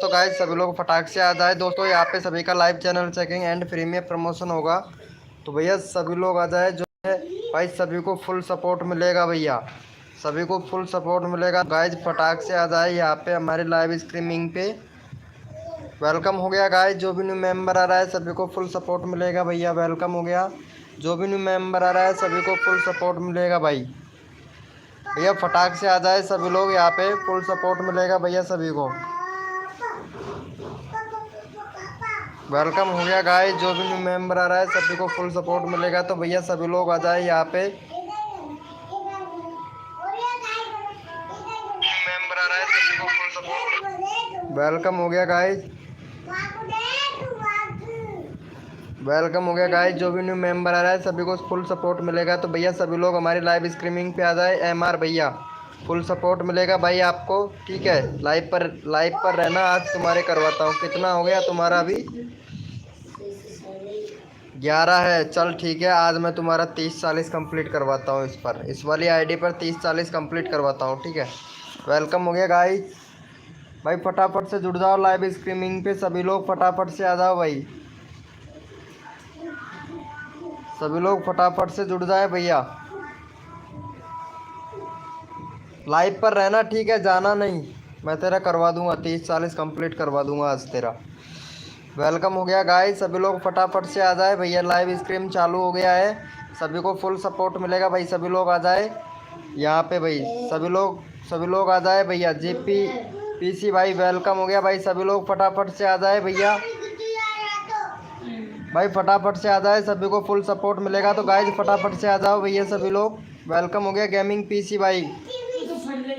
तो गाइस सभी लोग फटाक से आ जाए दोस्तों। यहाँ पे सभी का live channel checking and free में प्रमोशन होगा। तो भैया सभी लोग आ जाए जो है भाई, सभी को फुल सपोर्ट मिलेगा भैया, सभी को फुल सपोर्ट मिलेगा। गाइस फटाक से आ जाए यहाँ पे हमारे लाइव स्ट्रीमिंग पे। वेलकम हो गया गाइस, जो भी न्यू मेंबर आ रहा है सभी को फुल सपोर्ट मिलेगा भैया। वेलकम हो गया, जो भी न्यू मेंबर आ रहा है सभी को फुल सपोर्ट मिलेगा भाई। भैया फटाक से आ जाए सभी लोग, यहाँ पे फुल सपोर्ट मिलेगा भैया सभी को। वेलकम हो गया गाइस, जो भी न्यू मेंबर आ रहा है सभी को फुल सपोर्ट मिलेगा। तो भैया सभी लोग आ जाए यहाँ पे। मेंबर आ रहा है सभी को फुल सपोर्ट। वेलकम हो गया गाइस, वेलकम हो गया गाइस, जो भी न्यू मेंबर आ रहा है सभी को फुल सपोर्ट मिलेगा। तो भैया सभी लोग हमारी लाइव स्ट्रीमिंग पे आ जाए। MR भैया फुल सपोर्ट मिलेगा भाई आपको, ठीक है। लाइव पर रहना, आज तुम्हारे करवाता हूँ। कितना हो गया तुम्हारा अभी? 11 है। चल ठीक है, आज मैं तुम्हारा 30-40 कंप्लीट करवाता हूँ। इस वाली आईडी पर 30-40 कंप्लीट करवाता हूँ, ठीक है। वेलकम हो गया गाइस, भाई फटाफट से जुड़ जाओ लाइव स्ट्रीमिंग पे। सभी लोग फटाफट से आ जाओ भाई, सभी लोग फटाफट से जुड़ जाए भैया। लाइव पर रहना, ठीक है, जाना नहीं। मैं तेरा करवा दूंगा 30-40 कंप्लीट करवा दूंगा आज तेरा। वेलकम हो गया गाइस, सभी लोग फटाफट से आ जाए भैया। लाइव स्ट्रीम चालू हो गया है, सभी को फुल सपोर्ट मिलेगा भाई। सभी लोग आ जाए यहाँ पे भाई, सभी लोग आ जाए भैया। GPPC भाई वेलकम हो गया भाई, सभी लोग फटाफट से आ जाए भैया। भाई फटाफट से आ जाए, सभी को फुल सपोर्ट मिलेगा। तो गाइस फटाफट से आ जाओ भैया सभी लोग। वेलकम हो गया गेमिंग PC भाई,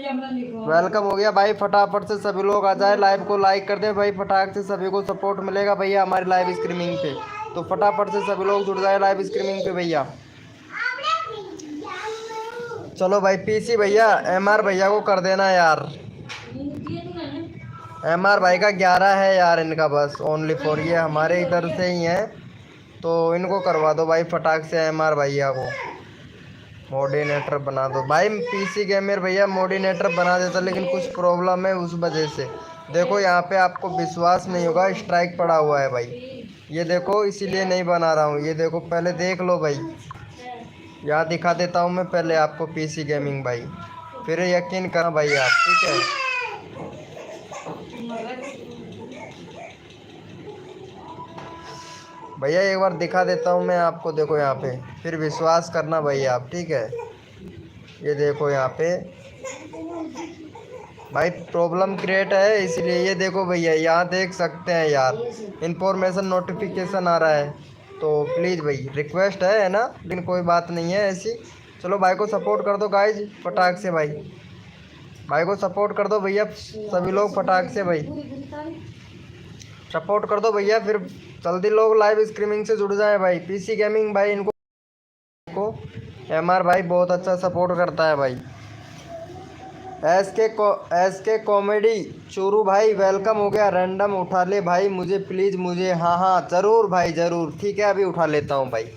वेलकम हो गया भाई। फटाफट से सभी लोग आ जाए, लाइव को लाइक कर दे भाई। फटाक से सभी को सपोर्ट मिलेगा भैया हमारी लाइव स्ट्रीमिंग पे। तो फटाफट से सभी लोग जुड़ जाए लाइव स्ट्रीमिंग पे भैया। चलो भाई PC भैया MR भैया को कर देना यार। MR भाई का 11 है यार, इनका बस ओनली फॉर, ये हमारे इधर से ही है, तो इनको करवा दो भाई फटाक से। MR भैया को मोडिनेटर बना दो भाई। PC गेमर भैया मोडिनेटर बना देता, लेकिन कुछ प्रॉब्लम है उस वजह से। देखो यहाँ पे आपको विश्वास नहीं होगा, स्ट्राइक पड़ा हुआ है भाई, ये देखो, इसीलिए नहीं बना रहा हूँ। ये देखो पहले देख लो भाई, यहाँ दिखा देता हूँ मैं पहले आपको PC गेमिंग भाई, फिर यकीन करना भाई आप, ठीक है। भैया एक बार दिखा देता हूँ मैं आपको, देखो यहाँ पे, फिर विश्वास करना भाई आप, ठीक है। ये देखो यहाँ पे भाई प्रॉब्लम क्रिएट है, इसलिए ये देखो भैया, यहाँ देख सकते हैं यार, इंफॉर्मेशन नोटिफिकेशन आ रहा है। तो प्लीज़ भाई रिक्वेस्ट है ना, लेकिन कोई बात नहीं है ऐसी। चलो भाई को सपोर्ट कर दो गाइज फटाक से भाई, भाई को सपोर्ट कर दो भैया सभी लोग फटाक से भाई, सपोर्ट कर दो भैया। फिर जल्दी लोग लाइव स्ट्रीमिंग से जुड़ जाए भाई। PC गेमिंग भाई इनको MR भाई बहुत अच्छा सपोर्ट करता है भाई। SK कॉमेडी चूरू भाई वेलकम हो गया। रैंडम उठा ले भाई मुझे प्लीज़, मुझे, हाँ हाँ ज़रूर भाई ज़रूर, ठीक है अभी उठा लेता हूँ भाई।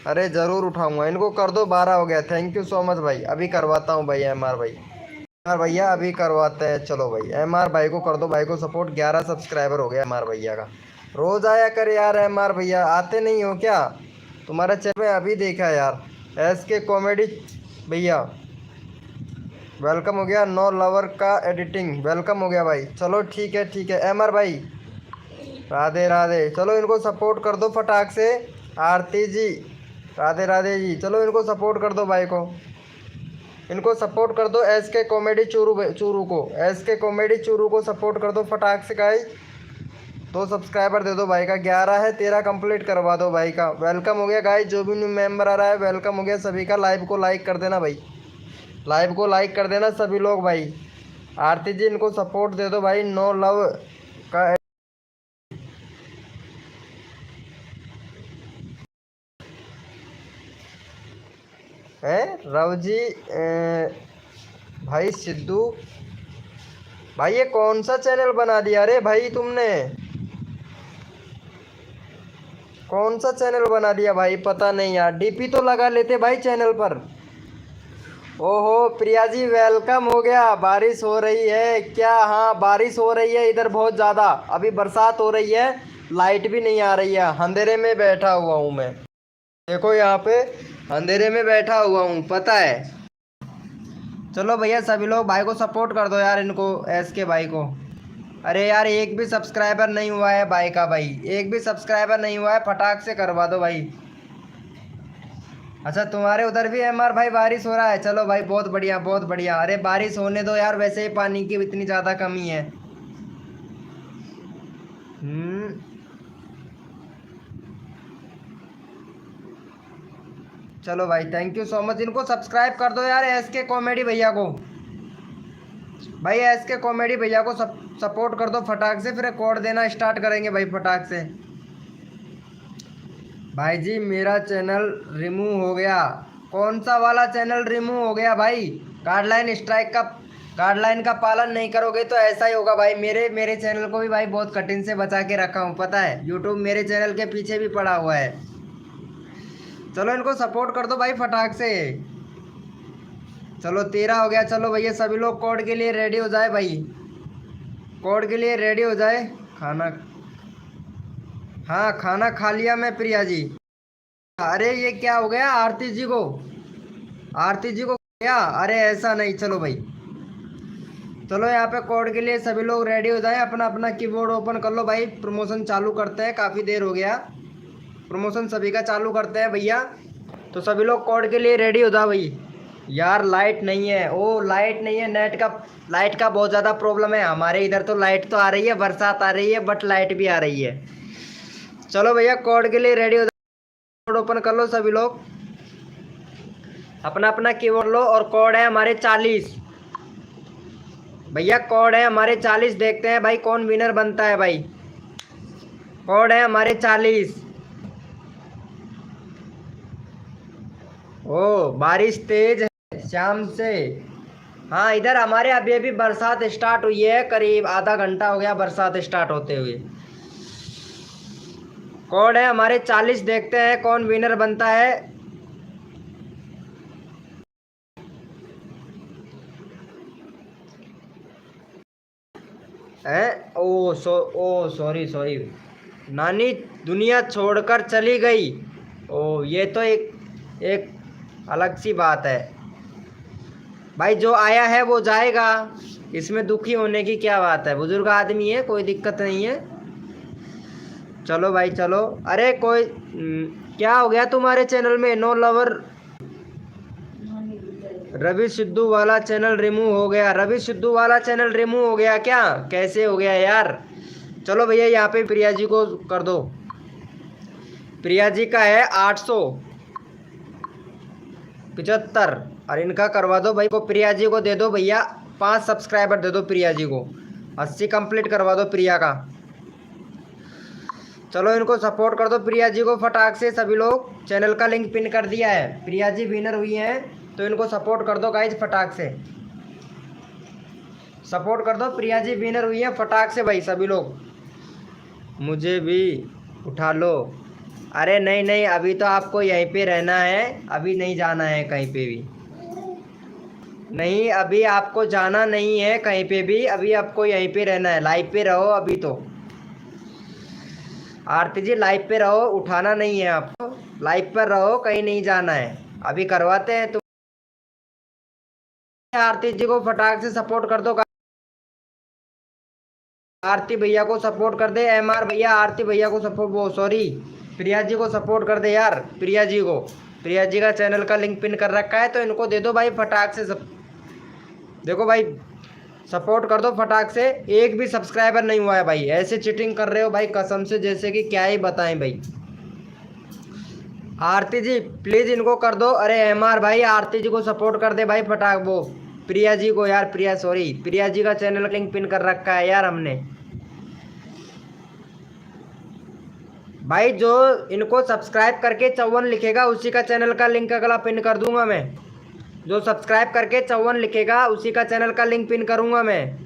अरे ज़रूर उठाऊँगा, इनको कर दो। 12 हो गया, थैंक यू सो मच भाई। अभी करवाता हूँ भाई MR भाई, MR भैया अभी करवाते हैं। चलो भाई MR भाई को कर दो, भाई को सपोर्ट। 11 सब्सक्राइबर हो गया MR भैया का। रोज़ आया कर यार MR भैया, आते नहीं हो क्या? तुम्हारे चैनल में अभी देखा यार। SK कॉमेडी भैया वेलकम हो गया। नो लवर का एडिटिंग वेलकम हो गया भाई। चलो ठीक है MR भाई, राधे राधे। चलो इनको सपोर्ट कर दो फटाक से। आरती जी राधे राधे जी, चलो इनको सपोर्ट कर दो भाई को, इनको सपोर्ट कर दो। SK कॉमेडी चूरू को, SK कॉमेडी चूरू को सपोर्ट कर दो फटाक से गाइस। 2 सब्सक्राइबर दे दो भाई का, 11 है, 13 कंप्लीट करवा दो भाई का। वेलकम हो गया गाइस, जो भी न्यू मेंबर आ रहा है वेलकम हो गया सभी का। लाइव को लाइक कर देना भाई, लाइव को लाइक कर देना सभी लोग भाई। आरती जी इनको सपोर्ट दे दो भाई। नो लव का है रव जी भाई। सिद्धू भाई ये कौन सा चैनल बना दिया रे भाई तुमने, कौन सा चैनल बना दिया भाई? पता नहीं यार, DP तो लगा लेते भाई चैनल पर। ओहो प्रिया जी वेलकम हो गया। बारिश हो रही है क्या? हाँ बारिश हो रही है इधर बहुत ज़्यादा। अभी बरसात हो रही है, लाइट भी नहीं आ रही है, अंधेरे में बैठा हुआ हूँ मैं। देखो यहाँ पे अंधेरे में बैठा हुआ हूँ, पता है। चलो भैया सभी लोग भाई को सपोर्ट कर दो यार, इनको एस के भाई को। अरे यार एक भी सब्सक्राइबर नहीं हुआ है भाई का, भाई एक भी सब्सक्राइबर नहीं हुआ है, फटाक से करवा दो भाई। अच्छा तुम्हारे उधर भी एम आर भाई बारिश हो रहा है? चलो भाई बहुत बढ़िया बहुत बढ़िया। अरे बारिश होने दो यार, वैसे ही पानी की इतनी ज़्यादा कमी है। हम्म। चलो भाई थैंक यू सो मच, इनको सब्सक्राइब कर दो यार एस के कॉमेडी भैया को। भाई एस के कॉमेडी भैया को सपोर्ट कर दो फटाक से, फिर रिकॉर्ड देना स्टार्ट करेंगे भाई फटाक से। भाई जी मेरा चैनल रिमूव हो गया। कौन सा वाला चैनल रिमूव हो गया भाई? गाइडलाइन स्ट्राइक का गाइडलाइन का पालन नहीं करोगे तो ऐसा ही होगा भाई। मेरे मेरे चैनल को भी भाई बहुत कठिन से बचा के रखा हूँ, पता है। यूट्यूब मेरे चैनल के पीछे भी पड़ा हुआ है। चलो इनको सपोर्ट कर दो भाई फटाक से। चलो 13 हो गया। चलो भैया सभी लोग कोड के लिए रेडी हो जाए भाई, कोड के लिए रेडी हो जाए। खाना, हाँ खाना खा लिया मैं प्रिया जी। अरे ये क्या हो गया आरती जी को? आरती जी को क्या? अरे ऐसा नहीं। चलो भाई चलो यहाँ पे कोड के लिए सभी लोग रेडी हो जाए, अपना अपना कीबोर्ड ओपन कर लो भाई। प्रमोशन चालू करते हैं, काफ़ी देर हो गया। प्रमोशन सभी का चालू करते हैं भैया। तो सभी लोग कोड के लिए रेडी हो जाओ भाई। यार लाइट नहीं है, ओ लाइट नहीं है, लाइट का बहुत ज़्यादा प्रॉब्लम है हमारे इधर। तो लाइट तो आ रही है, बरसात आ रही है, बट लाइट भी आ रही है। चलो भैया कोड के लिए रेडी हो जाओ, कोड ओपन कर लो सभी लोग, अपना अपना कीबोर्ड लो। और कोड है हमारे 40 भैया, कोड है हमारे 40। देखते हैं भाई कौन विनर बनता है भाई। कोड है हमारे 40। ओ बारिश तेज है शाम से। हाँ इधर हमारे अभी अभी बरसात स्टार्ट हुई है, करीब आधा घंटा हो गया बरसात स्टार्ट होते हुए। कोड है हमारे 40। देखते हैं कौन विनर बनता है। ओ सॉरी सॉरी, नानी दुनिया छोड़कर चली गई। ओ ये तो एक एक अलग सी बात है भाई। जो आया है वो जाएगा, इसमें दुखी होने की क्या बात है। बुजुर्ग आदमी है, कोई दिक्कत नहीं है। चलो भाई चलो। अरे कोई क्या हो गया तुम्हारे चैनल में? नो लवर रवि सिद्धू वाला चैनल रिमूव हो गया। रवि सिद्धू वाला चैनल रिमूव हो गया क्या? कैसे हो गया यार? चलो भैया यहाँ पे प्रिया जी को कर दो। प्रिया जी का है 875 और इनका करवा दो भाई को। प्रिया जी को दे दो भैया 5 सब्सक्राइबर दे दो प्रिया जी को। 80 कंप्लीट करवा दो प्रिया का। चलो इनको सपोर्ट कर दो प्रिया जी को फटाक से सभी लोग। चैनल का लिंक पिन कर दिया है। प्रिया जी विनर हुई हैं तो इनको सपोर्ट कर दो गाइज फटाक से। सपोर्ट कर दो, प्रिया जी विनर हुई है फटाक से भाई सभी लोग। मुझे भी उठा लो। अरे नहीं नहीं, अभी तो आपको यहीं पे रहना है, अभी नहीं जाना है कहीं पे भी। नहीं अभी आपको जाना नहीं है कहीं पे भी, अभी आपको यहीं पे रहना है। लाइव पे रहो अभी तो। आरती जी लाइव पे रहो, उठाना नहीं है आपको। लाइव पर रहो, कहीं नहीं जाना है। अभी करवाते हैं तुम। आरती जी को फटाक से सपोर्ट कर दो। आरती भैया को सपोर्ट कर दे। एम आर भैया आरती भैया को सपोर्ट, वो सॉरी प्रिया जी को सपोर्ट कर दे यार। प्रिया जी को, प्रिया जी का चैनल का लिंक पिन कर रखा है तो इनको दे दो भाई फटाक से सब। देखो भाई सपोर्ट कर दो फटाक से। एक भी सब्सक्राइबर नहीं हुआ है भाई। ऐसे चीटिंग कर रहे हो भाई कसम से, जैसे कि क्या ही बताएं भाई। आरती जी प्लीज़ इनको कर दो। अरे एम आर भाई आरती जी को सपोर्ट कर दे भाई फटाक। वो प्रिया जी को यार, प्रिया सॉरी प्रिया जी का चैनल लिंक पिन कर रखा है यार हमने भाई। जो इनको सब्सक्राइब करके 54 लिखेगा उसी का चैनल का लिंक अगला पिन कर दूंगा मैं। जो सब्सक्राइब करके 54 लिखेगा उसी का चैनल का लिंक पिन करूंगा मैं।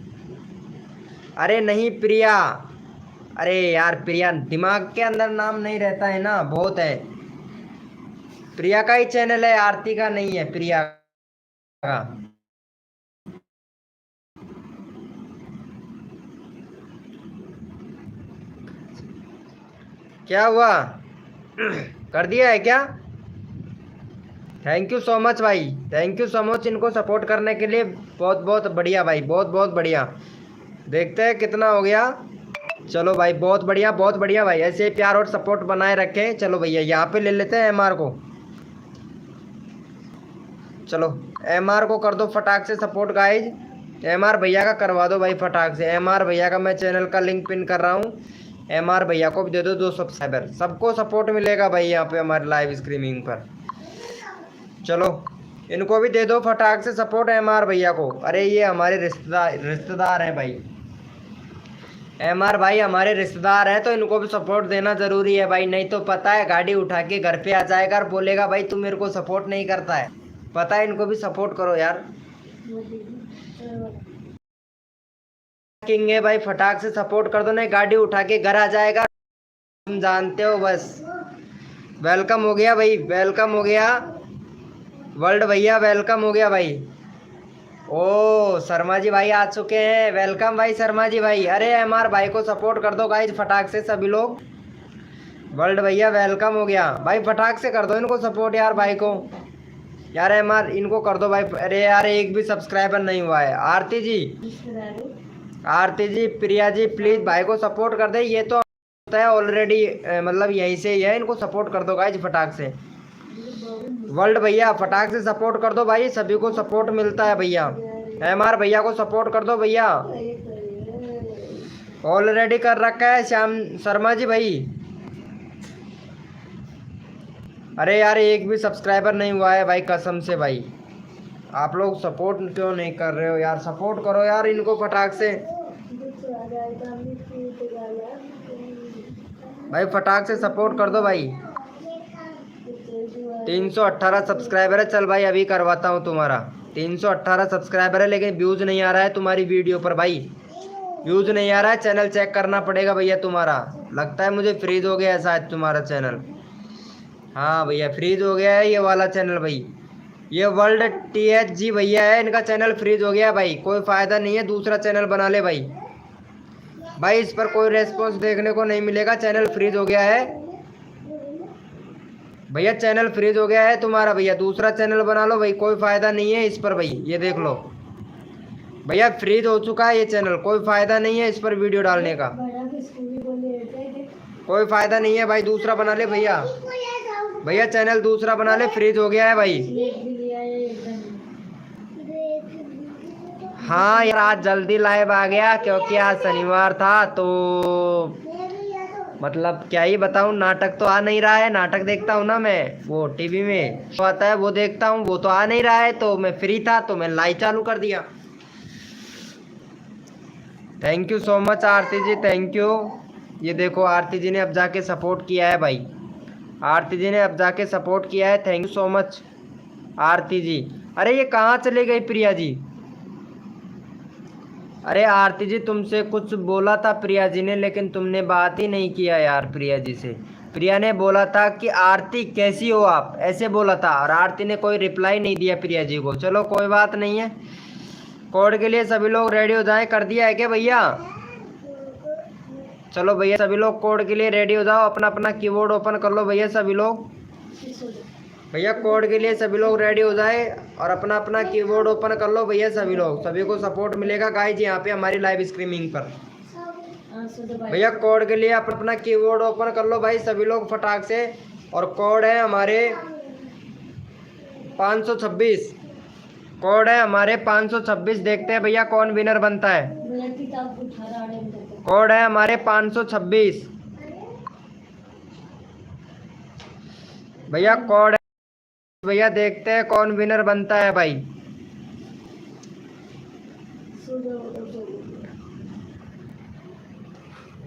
अरे नहीं प्रिया, अरे यार प्रिया दिमाग के अंदर नाम नहीं रहता है ना, बहुत है। प्रिया का ही चैनल है, आरती का नहीं है, प्रिया। क्या हुआ? कर दिया है क्या? थैंक यू सो मच भाई, थैंक यू सो मच इनको सपोर्ट करने के लिए। बहुत बहुत बढ़िया भाई, बहुत बहुत बढ़िया। देखते हैं कितना हो गया। चलो भाई, बहुत बढ़िया भाई, ऐसे ही प्यार और सपोर्ट बनाए रखें। चलो भैया यहाँ पे ले लेते हैं एमआर को। चलो एमआर को कर दो फटाक से सपोर्ट गाइज। एमआर भैया का करवा दो भाई फटाक से। एमआर भैया का मैं चैनल का लिंक पिन कर रहा हूँ। एमआर भैया को भी दे दो 2 सब्सक्राइबर। सबको सपोर्ट मिलेगा भाई यहाँ पे हमारे लाइव स्ट्रीमिंग पर। चलो इनको भी दे दो फटाक से सपोर्ट एमआर भैया को। अरे ये हमारे रिश्तेदार रिश्तेदार हैं भाई। एमआर भाई हमारे रिश्तेदार हैं तो इनको भी सपोर्ट देना ज़रूरी है भाई। नहीं तो पता है गाड़ी उठा के घर पे आ जाएगा और बोलेगा भाई तू मेरे को सपोर्ट नहीं करता है। पता है, इनको भी सपोर्ट करो यार। किंग है भाई, फटाक से सपोर्ट कर दो, नहीं गाड़ी उठा के घर आ जाएगा। तुम जानते हो बस। वेलकम हो गया भाई, वेलकम हो गया वर्ल्ड भैया, वेलकम हो गया भाई। ओ शर्मा जी भाई आ चुके हैं, वेलकम भाई शर्मा जी भाई। अरे एमआर भाई को सपोर्ट कर दो गाइज फटाक से सभी लोग। वर्ल्ड भैया वेलकम हो गया भाई, फटाक से कर दो इनको सपोर्ट यार भाई को। यार एमआर इनको कर दो भाई। अरे यार एक भी सब्सक्राइबर नहीं हुआ है। आरती जी, आरती जी, प्रिया जी, प्लीज भाई को सपोर्ट कर दे। ये तो होता है ऑलरेडी, मतलब यहीं से ही है। इनको सपोर्ट कर दो गाइज फटाक से। वर्ल्ड भैया फटाक से सपोर्ट कर दो भाई, सभी को सपोर्ट मिलता है भैया। एमआर भैया को सपोर्ट कर दो भैया। ऑलरेडी कर रखा है श्याम शर्मा जी भाई। अरे यार एक भी सब्सक्राइबर नहीं हुआ है भाई, कसम से भाई। आप लोग सपोर्ट क्यों नहीं कर रहे हो यार? सपोर्ट करो यार इनको फटाक से भाई, फटाक से सपोर्ट कर दो भाई। 318 सब्सक्राइबर है। चल भाई अभी करवाता हूँ तुम्हारा। 318 सब्सक्राइबर है लेकिन व्यूज नहीं आ रहा है तुम्हारी वीडियो पर भाई। व्यूज नहीं आ रहा है, चैनल चेक करना पड़ेगा भैया तुम्हारा। लगता है मुझे फ्रीज हो गया है शायद तुम्हारा चैनल। हाँ भैया फ्रीज हो गया है ये वाला चैनल भाई। ये वर्ल्ड टीएच जी भैया है, इनका चैनल फ्रीज हो गया है भाई। कोई फायदा नहीं है, दूसरा चैनल बना ले भाई। भाई इस पर कोई रेस्पॉन्स देखने को नहीं मिलेगा, चैनल फ्रीज हो गया है भैया। चैनल फ्रीज हो गया है तुम्हारा भैया, दूसरा चैनल बना लो भाई। कोई फायदा नहीं है इस पर भाई, ये देख लो भैया फ्रीज हो चुका है ये चैनल। कोई फायदा नहीं है इस पर वीडियो डालने का, कोई फायदा नहीं है भाई। दूसरा बना ले भैया, भैया चैनल दूसरा बना ले, फ्रीज हो गया है भाई। हाँ यार आज जल्दी लाइव आ गया क्योंकि आज शनिवार था तो मतलब क्या ही बताऊं, नाटक तो आ नहीं रहा है। नाटक देखता हूँ ना मैं, वो टीवी में तो आता है वो देखता हूँ, वो तो आ नहीं रहा है तो मैं फ्री था तो मैं लाइव चालू कर दिया। Thank you so much Aarti ji, thank you. ये देखो आरती जी ने अब जाके सपोर्ट किया है भाई। आरती जी ने अब जाके सपोर्ट किया है, thank you so much Aarti जी। अरे ये कहाँ चले गई प्रिया जी? अरे आरती जी तुमसे कुछ बोला था प्रिया जी ने, लेकिन तुमने बात ही नहीं किया यार प्रिया जी से। प्रिया ने बोला था कि आरती कैसी हो आप, ऐसे बोला था, और आरती ने कोई रिप्लाई नहीं दिया प्रिया जी को। चलो कोई बात नहीं है। कोड के लिए सभी लोग रेडी हो जाए। कर दिया है क्या भैया? चलो भैया सभी लोग कोड के लिए रेडी हो जाओ, अपना अपना कीबोर्ड ओपन कर लो भैया सभी लोग। भैया कोड के लिए सभी लोग रेडी हो जाए और अपना अपना कीबोर्ड ओपन कर लो भैया सभी लोग। सभी को सपोर्ट मिलेगा गाइज यहाँ पे हमारी लाइव स्ट्रीमिंग पर। भैया कोड के लिए अपना अपना कीबोर्ड ओपन कर लो भाई सभी लोग फटाक से। और कोड है हमारे 526, कोड है हमारे 526। देखते हैं भैया कौन विनर बनता है। कोड है हमारे 526 भैया, कोड भैया। देखते हैं कौन विनर बनता है भाई।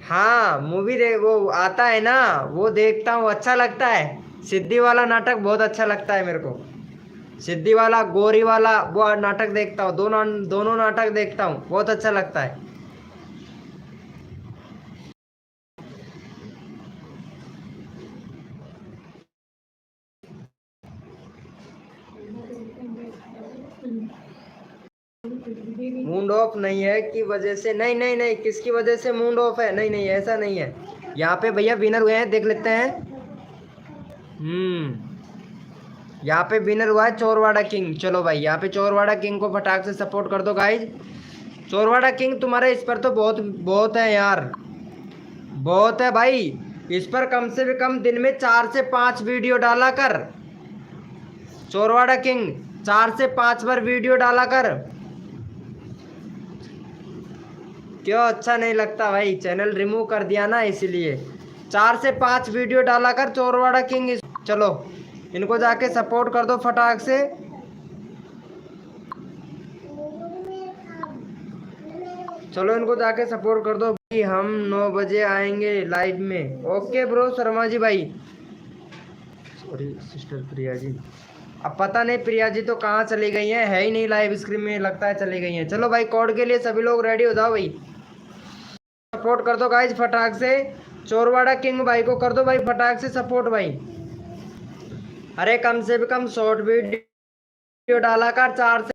हाँ मूवी दे वो आता है ना, वो देखता हूँ, अच्छा लगता है। सिद्धि वाला नाटक बहुत अच्छा लगता है मेरे को। सिद्धि वाला गोरी वाला वो नाटक देखता हूँ, दोनों दोनों नाटक देखता हूँ, बहुत अच्छा लगता है। मूड ऑफ नहीं है की वजह से, नहीं नहीं नहीं, किसकी वजह से मूड ऑफ है? नहीं नहीं, ऐसा नहीं है। यहाँ पे भैया विनर हुए हैं, देख लेते हैं। यहाँ पे विनर हुआ है चोरवाड़ा किंग। चलो भाई, यहाँ पे चोरवाड़ा किंग को फटाक से सपोर्ट कर दो गाइज। चोरवाड़ा किंग तुम्हारे इस पर तो बहुत बहुत है यार, बहुत है भाई। इस पर कम से भी कम दिन में 4 से 5 वीडियो डाला कर। चोरवाड़ा किंग 4 से 5 बार वीडियो डाला कर। क्यों अच्छा नहीं लगता भाई? चैनल रिमूव कर दिया ना, इसलिए। 4 से 5 वीडियो डाला कर चोरवाड़ा किंग। चलो इनको जाके सपोर्ट कर दो फटाक से। चलो इनको जाके सपोर्ट कर दो भाई। हम 9 बजे आएंगे लाइव में। ओके ब्रो शर्मा जी भाई, सॉरी सिस्टर प्रिया जी। अब पता नहीं प्रिया जी तो कहाँ चली गई हैं, है ही नहीं लाइव स्क्रीन में, लगता है चली गई हैं। चलो भाई कोड के लिए सभी लोग रेडी हो जाओ भाई, सपोर्ट कर दो गाइज फटाक से। चोरवाड़ा किंग भाई को कर दो भाई फटाक से सपोर्ट भाई। अरे कम से कम शॉर्ट वीडियो डाला कर, 4 से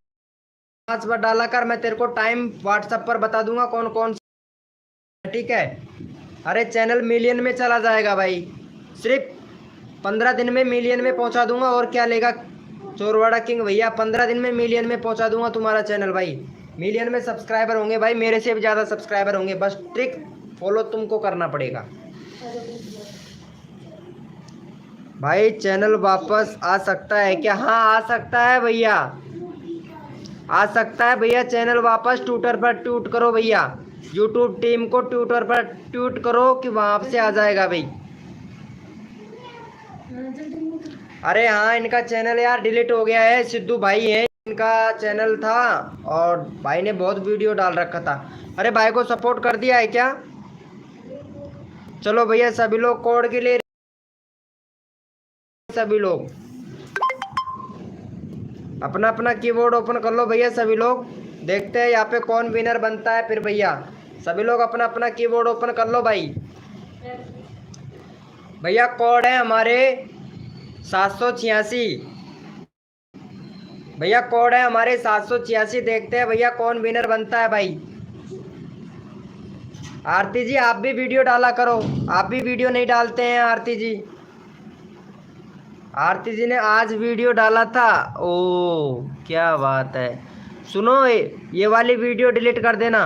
5 बार डाला कर। मैं तेरे को टाइम व्हाट्सएप पर बता दूंगा कौन कौन, ठीक है? अरे चैनल मिलियन में चला जाएगा भाई, सिर्फ 15 दिन में मिलियन में पहुंचा दूंगा। और क्या लेगा चोरवाड़ा किंग भैया? 15 दिन में मिलियन में पहुंचा दूंगा तुम्हारा चैनल भाई। मिलियन में सब्सक्राइबर होंगे भाई, मेरे से भी ज़्यादा सब्सक्राइबर होंगे। बस ट्रिक फॉलो तुमको करना पड़ेगा भाई। चैनल वापस आ सकता है क्या? हाँ आ सकता है भैया, आ सकता है भैया। चैनल वापस ट्विटर पर ट्वीट करो भैया, यूट्यूब टीम को ट्विटर पर ट्वीट करो कि वहाँ से आ जाएगा भाई। अरे हाँ इनका चैनल यार डिलीट हो गया है, सिद्धू भाई है इनका चैनल था, और भाई ने बहुत वीडियो डाल रखा था। अरे भाई को सपोर्ट कर दिया है क्या? चलो भैया सभी लोग कोड के लिए, सभी लोग अपना अपना कीबोर्ड ओपन कर लो भैया सभी लोग। देखते हैं यहाँ पे कौन विनर बनता है फिर भैया। सभी लोग अपना अपना कीबोर्ड ओपन कर लो भाई। भैया कोड है हमारे 786 भैया, कोड है हमारे 786। देखते हैं भैया कौन विनर बनता है भाई। आरती जी आप भी वीडियो डाला करो, आप भी वीडियो नहीं डालते हैं आरती जी। आरती जी ने आज वीडियो डाला था, ओ क्या बात है। सुनो ये वाली वीडियो डिलीट कर देना,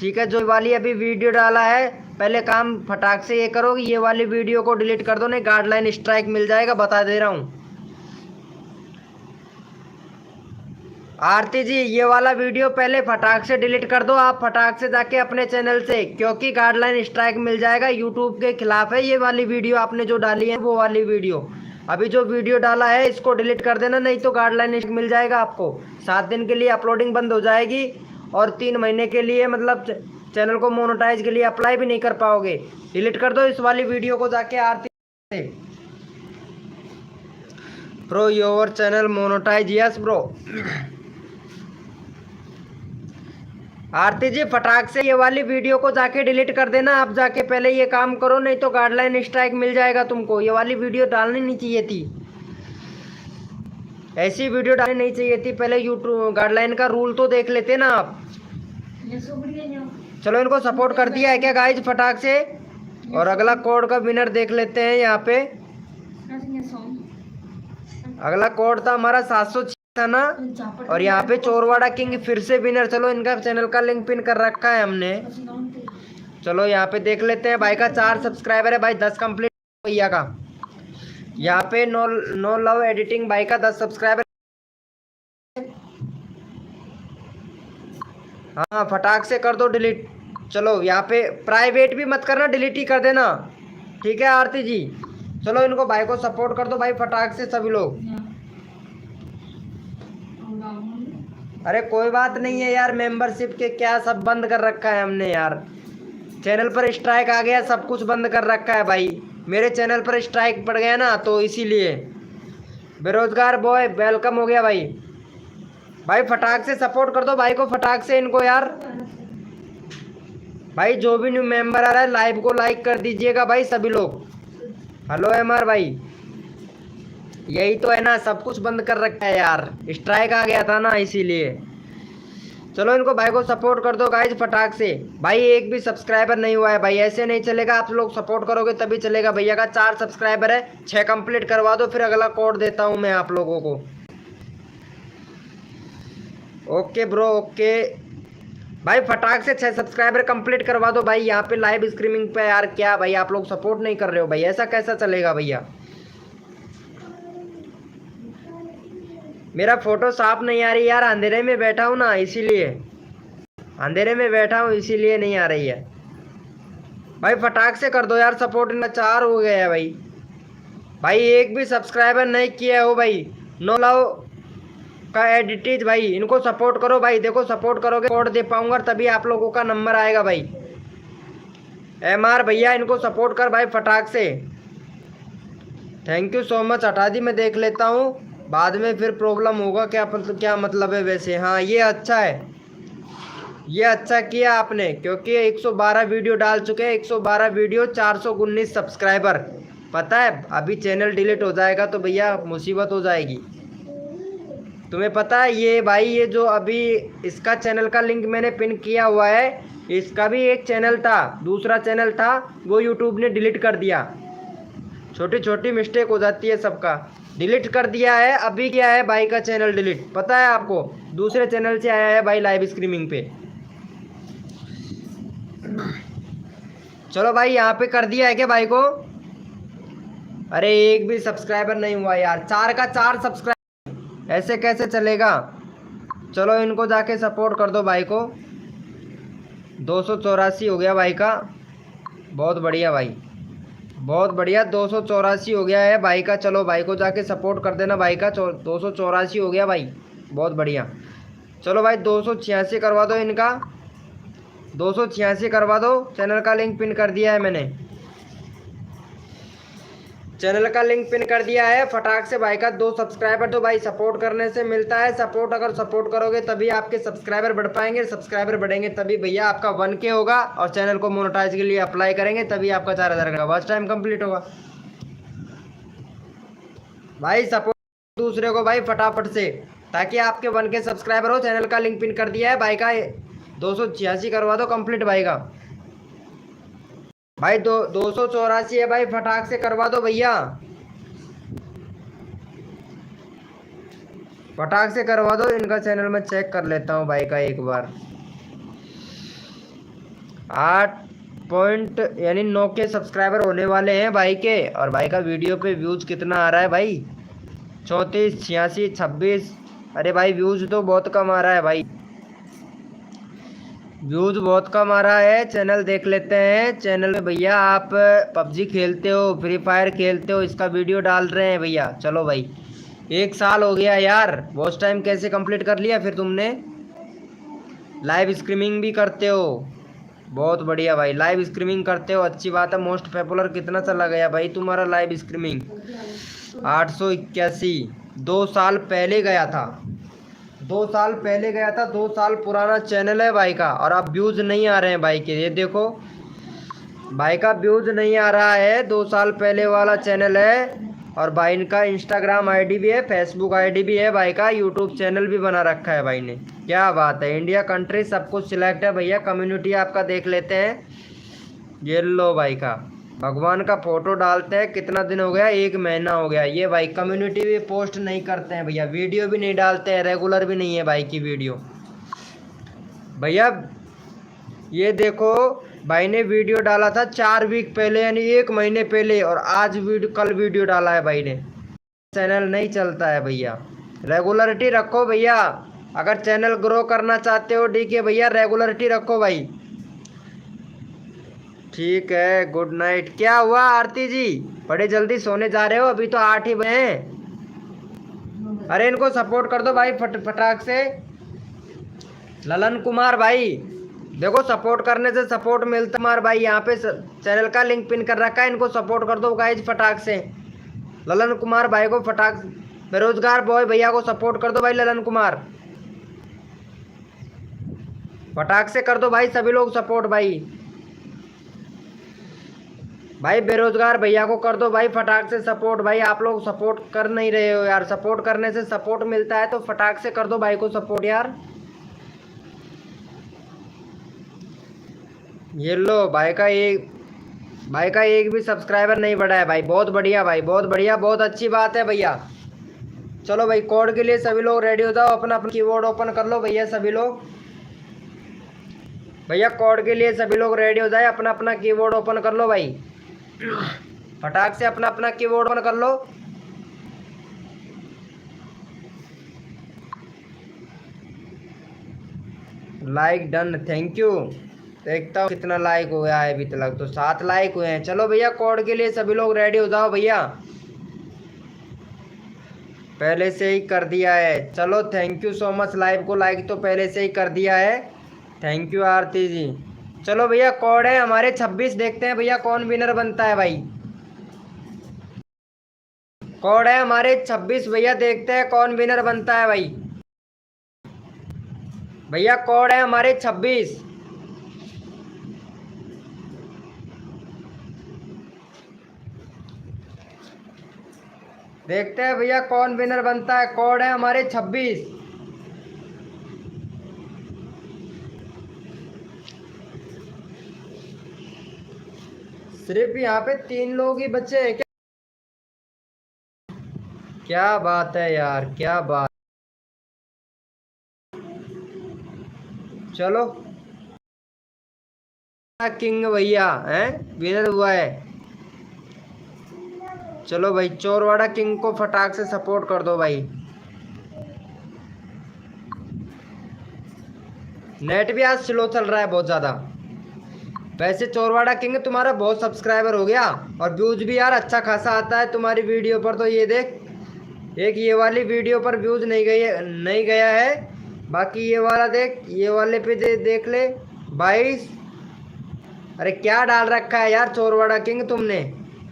ठीक है? जो वाली अभी वीडियो डाला है, पहले काम फटाक से ये करो कि ये वाली वीडियो को डिलीट कर दो, नहीं गाइडलाइन स्ट्राइक मिल जाएगा, बता दे रहा हूँ। आरती जी ये वाला वीडियो पहले फटाक से डिलीट कर दो आप, फटाक से जाके अपने चैनल से, क्योंकि गाइडलाइन स्ट्राइक मिल जाएगा, यूट्यूब के खिलाफ है ये वाली वीडियो आपने जो डाली है, वो वाली वीडियो। अभी जो वीडियो डाला है इसको डिलीट कर देना, नहीं तो गाइडलाइन स्ट्राइक मिल जाएगा आपको। 7 दिन के लिए अपलोडिंग बंद हो जाएगी, और 3 महीने के लिए मतलब चैनल को मोनेटाइज के लिए अप्लाई भी नहीं कर पाओगे। डिलीट कर दो इस वाली वीडियो को जाके आरती से। Bro your channel monetize, yes bro. Aarti ji फटाक से ये वाली वीडियो को जाके डिलीट कर देना, आप जाके पहले ये काम करो, नहीं तो गाइडलाइन स्ट्राइक मिल जाएगा तुमको। ये वाली वीडियो डालनी नहीं चाहिए थी, ऐसी वीडियो डालनी नहीं चाहिए थी। पहले यूट्यूब गाइडलाइन का रूल तो देख लेते ना आप। चलो इनको सपोर्ट कर दिया है क्या गाइज फटाक से? और अगला कोड का विनर देख लेते हैं यहाँ पे। अगला कोड था हमारा 706 था ना, और यहाँ पे चोरवाड़ा किंग फिर से विनर। चलो इनका चैनल का लिंक पिन कर रखा है हमने। चलो यहाँ पे देख लेते हैं। भाई का 4 सब्सक्राइबर है भाई, 10 कंप्लीट भैया का। यहाँ पे नो लव एडिटिंग भाई का 10 सब्सक्राइबर। हाँ फटाक से कर दो डिलीट। चलो यहाँ पे प्राइवेट भी मत करना, डिलीट ही कर देना, ठीक है आरती जी? चलो इनको भाई को सपोर्ट कर दो भाई फटाक से सभी लोग। अरे कोई बात नहीं है यार, मेंबरशिप के क्या सब बंद कर रखा है हमने यार। चैनल पर स्ट्राइक आ गया, सब कुछ बंद कर रखा है भाई। मेरे चैनल पर स्ट्राइक पड़ गया ना, तो इसीलिए। बेरोजगार बॉय वेलकम हो गया भाई। भाई फटाक से सपोर्ट कर दो भाई को, फटाक से इनको यार। भाई जो भी न्यू मेंबर आ रहा है लाइव को लाइक कर दीजिएगा भाई सभी लोग। हेलो एमआर भाई, यही तो है ना, सब कुछ बंद कर रखा है यार, स्ट्राइक आ गया था ना इसीलिए। चलो इनको भाई को सपोर्ट कर दो गाइज फटाक से। भाई एक भी सब्सक्राइबर नहीं हुआ है भाई, ऐसे नहीं चलेगा, आप लोग सपोर्ट करोगे तभी चलेगा। भैया का 4 सब्सक्राइबर है, 6 कंप्लीट करवा दो, फिर अगला कोड देता हूँ मैं आप लोगों को। ओके ब्रो ओके भाई, फटाक से 6 सब्सक्राइबर कंप्लीट करवा दो भाई यहाँ पे लाइव स्ट्रीमिंग पे। यार क्या भाई आप लोग सपोर्ट नहीं कर रहे हो भाई, ऐसा कैसा चलेगा भैया। मेरा फोटो साफ नहीं आ रही यार, अंधेरे में बैठा हूँ ना इसीलिए, अंधेरे में बैठा हूँ इसीलिए नहीं आ रही है। भाई फटाक से कर दो यार सपोर्ट, इतना 4 हो गया है भाई। भाई एक भी सब्सक्राइबर नहीं किया हो भाई, नो लव का एडिटेज भाई, इनको सपोर्ट करो भाई। देखो सपोर्ट करोगे कोड दे पाऊंगा तभी आप लोगों का नंबर आएगा भाई। MR भैया इनको सपोर्ट कर भाई फटाक से। थैंक यू सो मच, हटा दी, मैं देख लेता हूँ, बाद में फिर प्रॉब्लम होगा। क्या मतलब है वैसे। हाँ ये अच्छा है, ये अच्छा किया आपने, क्योंकि 112 वीडियो डाल चुके हैं, 112 वीडियो 419 सब्सक्राइबर। पता है अभी चैनल डिलीट हो जाएगा तो भैया मुसीबत हो जाएगी। तुम्हें पता है ये भाई, ये जो अभी इसका चैनल का लिंक मैंने पिन किया हुआ है, इसका भी एक चैनल था, दूसरा चैनल था, वो यूट्यूब ने डिलीट कर दिया। छोटी छोटी मिस्टेक हो जाती है सबका, डिलीट कर दिया है। अभी क्या है भाई का चैनल डिलीट, पता है आपको, दूसरे चैनल से आया है भाई लाइव स्ट्रीमिंग पे। चलो भाई यहाँ पे कर दिया है क्या भाई को। अरे एक भी सब्सक्राइबर नहीं हुआ यार, 4 का 4 सब्सक्राइबर, ऐसे कैसे चलेगा। चलो इनको जाके सपोर्ट कर दो भाई को। 284 हो गया भाई का, बहुत बढ़िया भाई, बहुत बढ़िया, 284 हो गया है भाई का। चलो भाई को जाके सपोर्ट कर देना भाई का, 284 हो गया भाई, बहुत बढ़िया। चलो भाई 286 करवा दो इनका, 286 करवा दो। चैनल का लिंक पिन कर दिया है मैंने, चैनल का लिंक पिन कर दिया है। फटाक से भाई का 2 सब्सक्राइबर दो भाई, सपोर्ट करने से मिलता है सपोर्ट। अगर सपोर्ट करोगे तभी आपके सब्सक्राइबर बढ़ पाएंगे, सब्सक्राइबर बढ़ेंगे तभी भैया आपका 1K होगा, और चैनल को मोनेटाइज के लिए अप्लाई करेंगे तभी आपका 4000 का वॉच टाइम कंप्लीट होगा। भाई सपोर्ट दूसरे को भाई फटाफट से, ताकि आपके 1K सब्सक्राइबर हो। चैनल का लिंक पिन कर दिया है भाई का, 286 करवा दो कंप्लीट भाई का। भाई 284 है भाई, फटाक से करवा दो भैया, फटाक से करवा दो इनका। चैनल में चेक कर लेता हूँ भाई का एक बार। 8 पॉइंट यानी 9 के सब्सक्राइबर होने वाले हैं भाई के। और भाई का वीडियो पे व्यूज कितना आ रहा है भाई, 34, 86, 26। अरे भाई व्यूज तो बहुत कम आ रहा है भाई, व्यूज बहुत कम आ रहा है। चैनल देख लेते हैं। चैनल में भैया आप पबजी खेलते हो, फ्री फायर खेलते हो, इसका वीडियो डाल रहे हैं भैया। चलो भाई 1 साल हो गया यार, वॉच टाइम कैसे कंप्लीट कर लिया फिर तुमने। लाइव स्ट्रीमिंग भी करते हो, बहुत बढ़िया भाई, लाइव स्ट्रीमिंग करते हो, अच्छी बात है। मोस्ट पॉपुलर कितना चला गया भाई तुम्हारा लाइव स्ट्रीमिंग, 881, 2 साल पहले गया था, 2 साल पहले गया था, 2 साल पुराना चैनल है भाई का। और अब व्यूज नहीं आ रहे हैं भाई के, ये देखो भाई का व्यूज नहीं आ रहा है, 2 साल पहले वाला चैनल है। और भाई इनका इंस्टाग्राम आईडी भी है, फेसबुक आईडी भी है भाई का, यूट्यूब चैनल भी बना रखा है भाई ने। क्या बात है, इंडिया कंट्री सब कुछ सिलेक्ट है भैया। कम्युनिटी आपका देख लेते हैं, ये लो भाई का भगवान का फोटो डालते हैं। कितना दिन हो गया, 1 महीना हो गया। ये भाई कम्युनिटी भी पोस्ट नहीं करते हैं भैया, वीडियो भी नहीं डालते हैं, रेगुलर भी नहीं है भाई की वीडियो भैया। ये देखो भाई ने वीडियो डाला था 4 वीक पहले, यानी 1 महीने पहले, और आज कल वीडियो डाला है भाई ने। चैनल नहीं चलता है भैया, रेगुलरिटी रखो भैया। अगर चैनल ग्रो करना चाहते हो ठीक है भैया, रेगुलरिटी रखो भाई। ठीक है, गुड नाइट। क्या हुआ आरती जी, बड़े जल्दी सोने जा रहे हो, अभी तो 8 ही बजे हैं। अरे इनको सपोर्ट कर दो भाई फटाक से। ललन कुमार भाई देखो, सपोर्ट करने से सपोर्ट मिलता। कुमार भाई यहाँ पे चैनल का लिंक पिन कर रखा है, इनको सपोर्ट कर दो गाइज फटाक से। ललन कुमार भाई को फटाक, बेरोजगार बॉय भैया को सपोर्ट कर दो भाई। ललन कुमार फटाक से कर दो भाई, सभी लोग सपोर्ट भाई। भाई बेरोजगार भैया को कर दो भाई फटाक से सपोर्ट। भाई आप लोग सपोर्ट कर नहीं रहे हो यार। सपोर्ट करने से सपोर्ट मिलता है, तो फटाक से कर दो भाई को सपोर्ट यार। ये लो भाई का एक भी सब्सक्राइबर नहीं बढ़ा है भाई। बहुत बढ़िया भाई, बहुत बढ़िया, बहुत अच्छी बात है भैया। चलो भाई कोड के लिए सभी लोग रेडी हो जाओ, अपना अपना कीबोर्ड ओपन कर लो भैया सभी लोग। भैया कोड के लिए सभी लोग रेडी हो जाए, अपना अपना कीबोर्ड ओपन कर लो भाई। फटाक से अपना अपना कीबोर्ड ओपन कर लो। Like done, thank you. देखता हूँ कितना लाइक हो गया है अभी तक, तो 7 लाइक हुए हैं। चलो भैया कोड के लिए सभी लोग रेडी हो जाओ भैया। पहले से ही कर दिया है, चलो thank you so much. Live को लाइक तो पहले से ही कर दिया है, थैंक यू आरती जी। चलो भैया कोड है हमारे 26, देखते हैं भैया कौन विनर बनता है भाई। कोड है हमारे 26 भैया, देखते हैं कौन विनर बनता है भाई। भैया कोड है हमारे 26। देखते हैं भैया कौन विनर बनता है। कोड है हमारे 26। सिर्फ यहाँ पे 3 लोग ही बचे हैं क्या? क्या बात है यार, क्या बात। चलो किंग भैया हैं विनर हुआ है। चलो भाई चोरवाड़ा किंग को फटाक से सपोर्ट कर दो भाई। नेट भी आज स्लो चल रहा है बहुत ज़्यादा। वैसे चोरवाड़ा किंग तुम्हारा बहुत सब्सक्राइबर हो गया, और व्यूज भी यार अच्छा खासा आता है तुम्हारी वीडियो पर। तो ये देख, एक ये वाली वीडियो पर व्यूज नहीं गया है, बाकी ये वाला देख, ये वाले पे देख ले 22। अरे क्या डाल रखा है यार चोरवाड़ा किंग तुमने,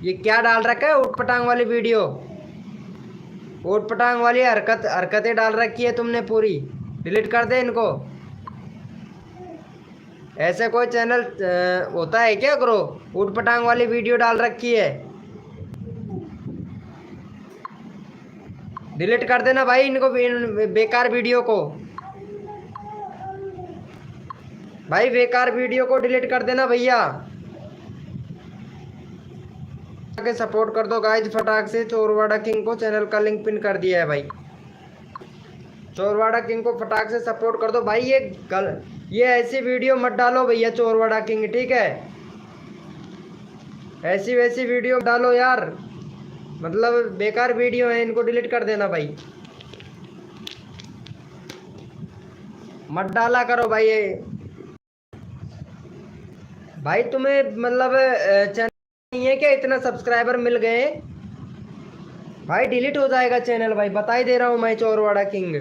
ये क्या डाल रखा है? ऊट पटांग वाली वीडियो, ऊट पटांग वाली हरकतें डाल रखी है तुमने पूरी। डिलीट कर दे इनको। ऐसे कोई चैनल होता है क्या ग्रो? ऊट पटांग वाली वीडियो डाल रखी है, डिलीट कर देना भाई इनको, बेकार वीडियो को। भाई बेकार वीडियो को डिलीट कर देना भैया। आगे सपोर्ट कर दो गाइज फटाक से। चोरवाड़ा किंग को चैनल का लिंक पिन कर दिया है भाई। चोरवाड़ा किंग को फटाक से सपोर्ट कर दो भाई। ये ऐसी वीडियो मत डालो भैया चोरवाड़ा किंग, ठीक है? ऐसी वैसी वीडियो डालो यार, मतलब बेकार वीडियो है, इनको डिलीट कर देना भाई। मत डाला करो भाई ये। भाई तुम्हें मतलब चैनल नहीं है क्या? इतना सब्सक्राइबर मिल गए भाई, डिलीट हो जाएगा चैनल भाई, बता ही दे रहा हूँ मैं। चोरवाड़ा किंग,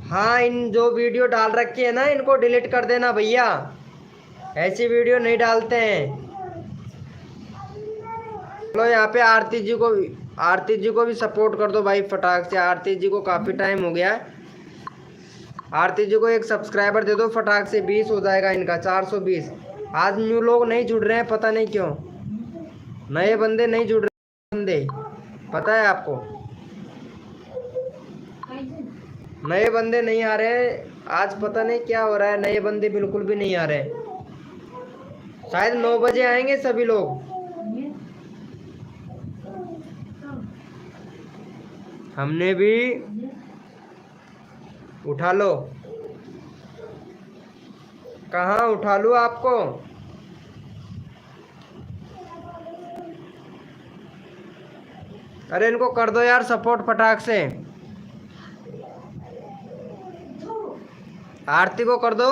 हाँ इन जो वीडियो डाल रखी है ना इनको डिलीट कर देना भैया, ऐसी वीडियो नहीं डालते हैं। चलो यहाँ पे आरती जी को भी सपोर्ट कर दो भाई फटाक से। आरती जी को काफ़ी टाइम हो गया है। आरती जी को एक सब्सक्राइबर दे दो फटाक से, 20 हो जाएगा इनका, 420। आज न्यू लोग नहीं जुड़ रहे हैं, पता नहीं क्यों, नए बंदे नहीं जुड़ रहे बंदे, पता है आपको? नए बंदे नहीं आ रहे हैं आज, पता नहीं क्या हो रहा है, नए बंदे बिल्कुल भी नहीं आ रहे हैं। शायद 9 बजे आएंगे सभी लोग। हमने भी उठा लो, कहाँ उठा लूँ आपको? अरे इनको कर दो यार सपोर्ट फटाक से। आरती को कर दो,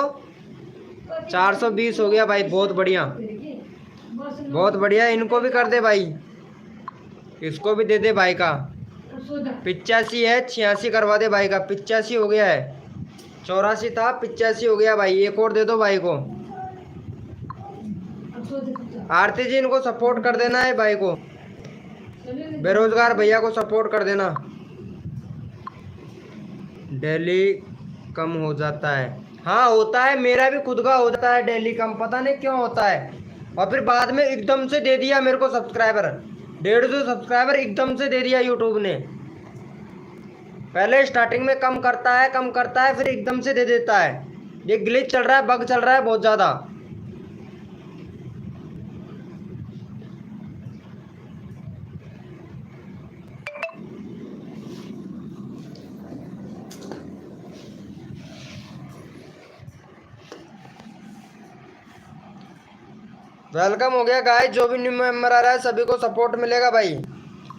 420 हो गया भाई, बहुत बढ़िया बहुत बढ़िया। इनको भी कर दे भाई, इसको भी दे दे भाई का। 85 है, 86 करवा दे भाई का। 85 हो गया है, 84 था, 85 हो गया भाई। एक और दे दो भाई को। आरती जी इनको सपोर्ट कर देना है भाई को, बेरोजगार भैया को सपोर्ट कर देना। डेली कम हो जाता है, हाँ होता है, मेरा भी खुद का होता है डेली कम, पता नहीं क्यों होता है। और फिर बाद में एकदम से दे दिया मेरे को सब्सक्राइबर, 150 सब्सक्राइबर एकदम से दे दिया यूट्यूब ने। पहले स्टार्टिंग में कम करता है, कम करता है, फिर एकदम से दे देता है। ये ग्लिच चल रहा है, बग चल रहा है बहुत ज़्यादा। वेलकम हो गया गाइस, जो भी न्यू मेंबर आ रहा है सभी को सपोर्ट मिलेगा भाई।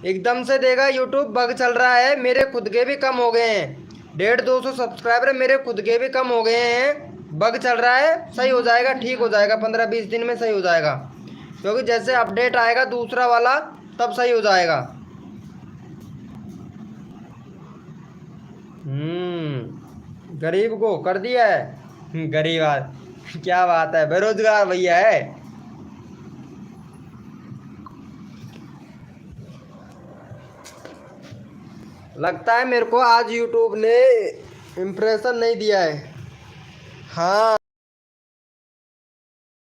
एकदम से देगा यूट्यूब, बग चल रहा है, मेरे खुद के भी कम हो गए हैं। 150-200 सब्सक्राइबर मेरे खुद के भी कम हो गए हैं, बग चल रहा है। सही हो जाएगा, ठीक हो जाएगा, 15-20 दिन में सही हो जाएगा, क्योंकि जैसे अपडेट आएगा दूसरा वाला तब सही हो जाएगा। गरीब को कर दिया है गरीब क्या बात है, बेरोजगार भैया है। लगता है मेरे को आज यूट्यूब ने इम्प्रेशन नहीं दिया है। हाँ,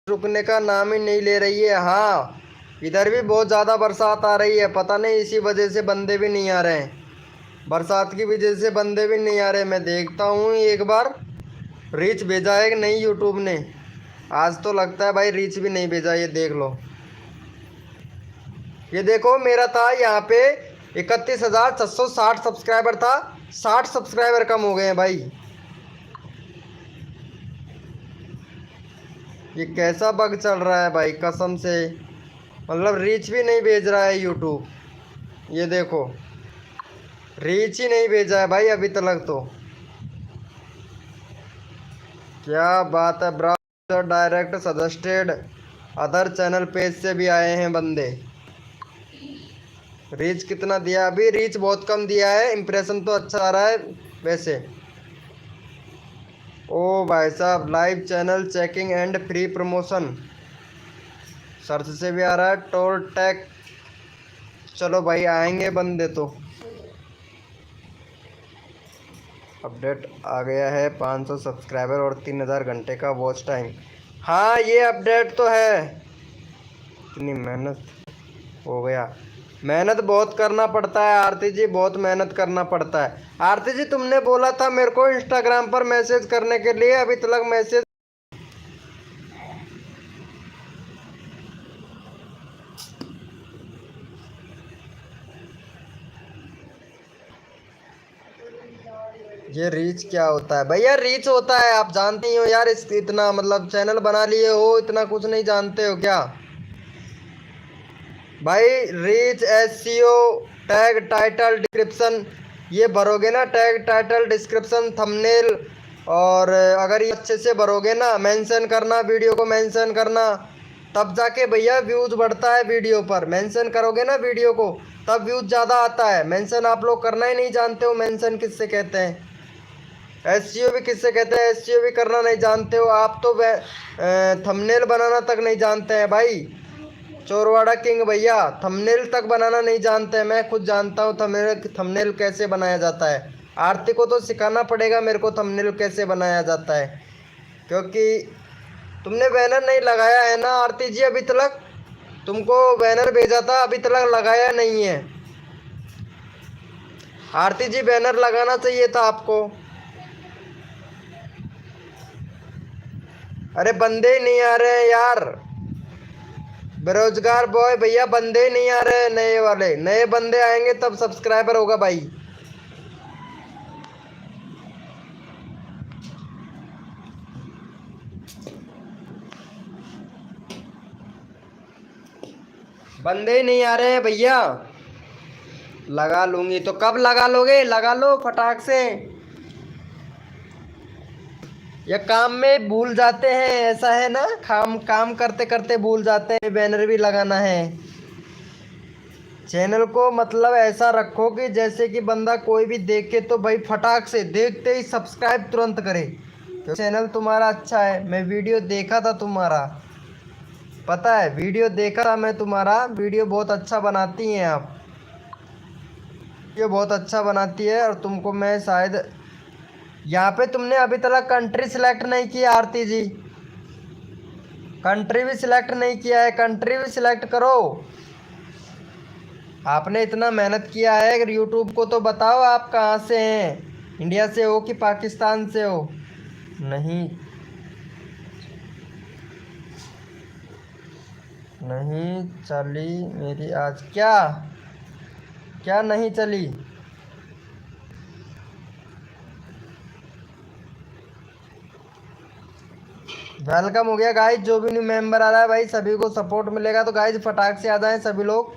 रुकने का नाम ही नहीं ले रही है। हाँ, इधर भी बहुत ज़्यादा बरसात आ रही है, पता नहीं इसी वजह से बंदे भी नहीं आ रहे हैं। बरसात की वजह से बंदे भी नहीं आ रहे। मैं देखता हूँ एक बार रीच भेजा है कि नहीं यूट्यूब ने। आज तो लगता है भाई रीच भी नहीं भेजा, ये देख लो। ये देखो, मेरा था यहाँ पे 31,660 सब्सक्राइबर था, 60 सब्सक्राइबर कम हो गए हैं भाई। ये कैसा बग चल रहा है भाई कसम से, मतलब रीच भी नहीं भेज रहा है यूट्यूब। ये देखो, रीच ही नहीं भेजा है भाई अभी तक तो। क्या बात है, browser direct suggested other channel page से भी आए हैं बंदे। रीच कितना दिया अभी? रीच बहुत कम दिया है, इम्प्रेशन तो अच्छा आ रहा है वैसे। ओ भाई साहब, live channel checking and free promotion, search से भी आ रहा है। टोल टैग, चलो भाई आएंगे बंदे तो। अपडेट आ गया है, 500 सब्सक्राइबर और 3000 घंटे का वॉच टाइम। हाँ ये अपडेट तो है। इतनी मेहनत हो गया, मेहनत बहुत करना पड़ता है आरती जी, बहुत मेहनत करना पड़ता है। आरती जी तुमने बोला था मेरे को इंस्टाग्राम पर मैसेज करने के लिए, अभी तक मैसेज। ये रीच क्या होता है भैया? रीच होता है, आप जानते ही हो यार। इस इतना मतलब चैनल बना लिए हो, इतना कुछ नहीं जानते हो क्या भाई? Reach, SEO, tag, title, description, ये भरोगे ना, टैग, टाइटल, डिस्क्रिप्शन, थंबनेल, और अगर ये अच्छे से भरोगे ना, मेंशन करना, वीडियो को मेंशन करना, तब जाके भैया व्यूज़ बढ़ता है वीडियो पर। मेंशन करोगे ना वीडियो को, तब व्यूज़ ज़्यादा आता है। मेंशन आप लोग करना ही नहीं जानते हो, मेंशन किससे कहते हैं, एसईओ भी किससे कहते हैं, एसईओ भी करना नहीं जानते हो आप तो। थंबनेल बनाना तक नहीं जानते हैं भाई, चोरवाड़ा किंग भैया, थंबनेल तक बनाना नहीं जानते हैं। मैं खुद जानता हूँ थंबनेल कैसे बनाया जाता है। आरती को तो सिखाना पड़ेगा मेरे को थंबनेल कैसे बनाया जाता है, क्योंकि तुमने बैनर नहीं लगाया है ना आरती जी अभी तक। तुमको बैनर भेजा था, अभी तक लगाया नहीं है। आरती जी बैनर लगाना चाहिए था आपको। अरे बंदे ही नहीं आ रहे हैं यार, बेरोजगार बॉय भैया, बंदे ही नहीं आ रहे हैं। नए वाले, नए बंदे आएंगे तब सब्सक्राइबर होगा भाई। बंदे ही नहीं आ रहे हैं भैया। लगा लूंगी तो कब लगा लोगे? लगा लो फटाक से। ये काम में भूल जाते हैं, ऐसा है ना, काम करते करते भूल जाते हैं बैनर भी लगाना है। चैनल को मतलब ऐसा रखो कि जैसे कि बंदा कोई भी देखे तो भाई फटाक से देखते ही सब्सक्राइब तुरंत करे। तो चैनल तुम्हारा अच्छा है, मैं वीडियो देखा था तुम्हारा, पता है, वीडियो देखा था मैं तुम्हारा। वीडियो बहुत अच्छा बनाती हैं आप, वीडियो बहुत अच्छा बनाती है। और तुमको मैं शायद यहाँ पे तुमने अभी तक कंट्री सिलेक्ट नहीं किया आरती जी, कंट्री भी सिलेक्ट नहीं किया है, कंट्री भी सिलेक्ट करो। आपने इतना मेहनत किया है अगर यूट्यूब को तो बताओ आप कहाँ से हैं, इंडिया से हो कि पाकिस्तान से हो। नहीं नहीं चली मेरी आज, क्या क्या नहीं चली? वेलकम हो गया गाइज, जो भी न्यू मेंबर आ रहा है भाई सभी को सपोर्ट मिलेगा, तो गाइज फटाक से आ जाएं सभी लोग।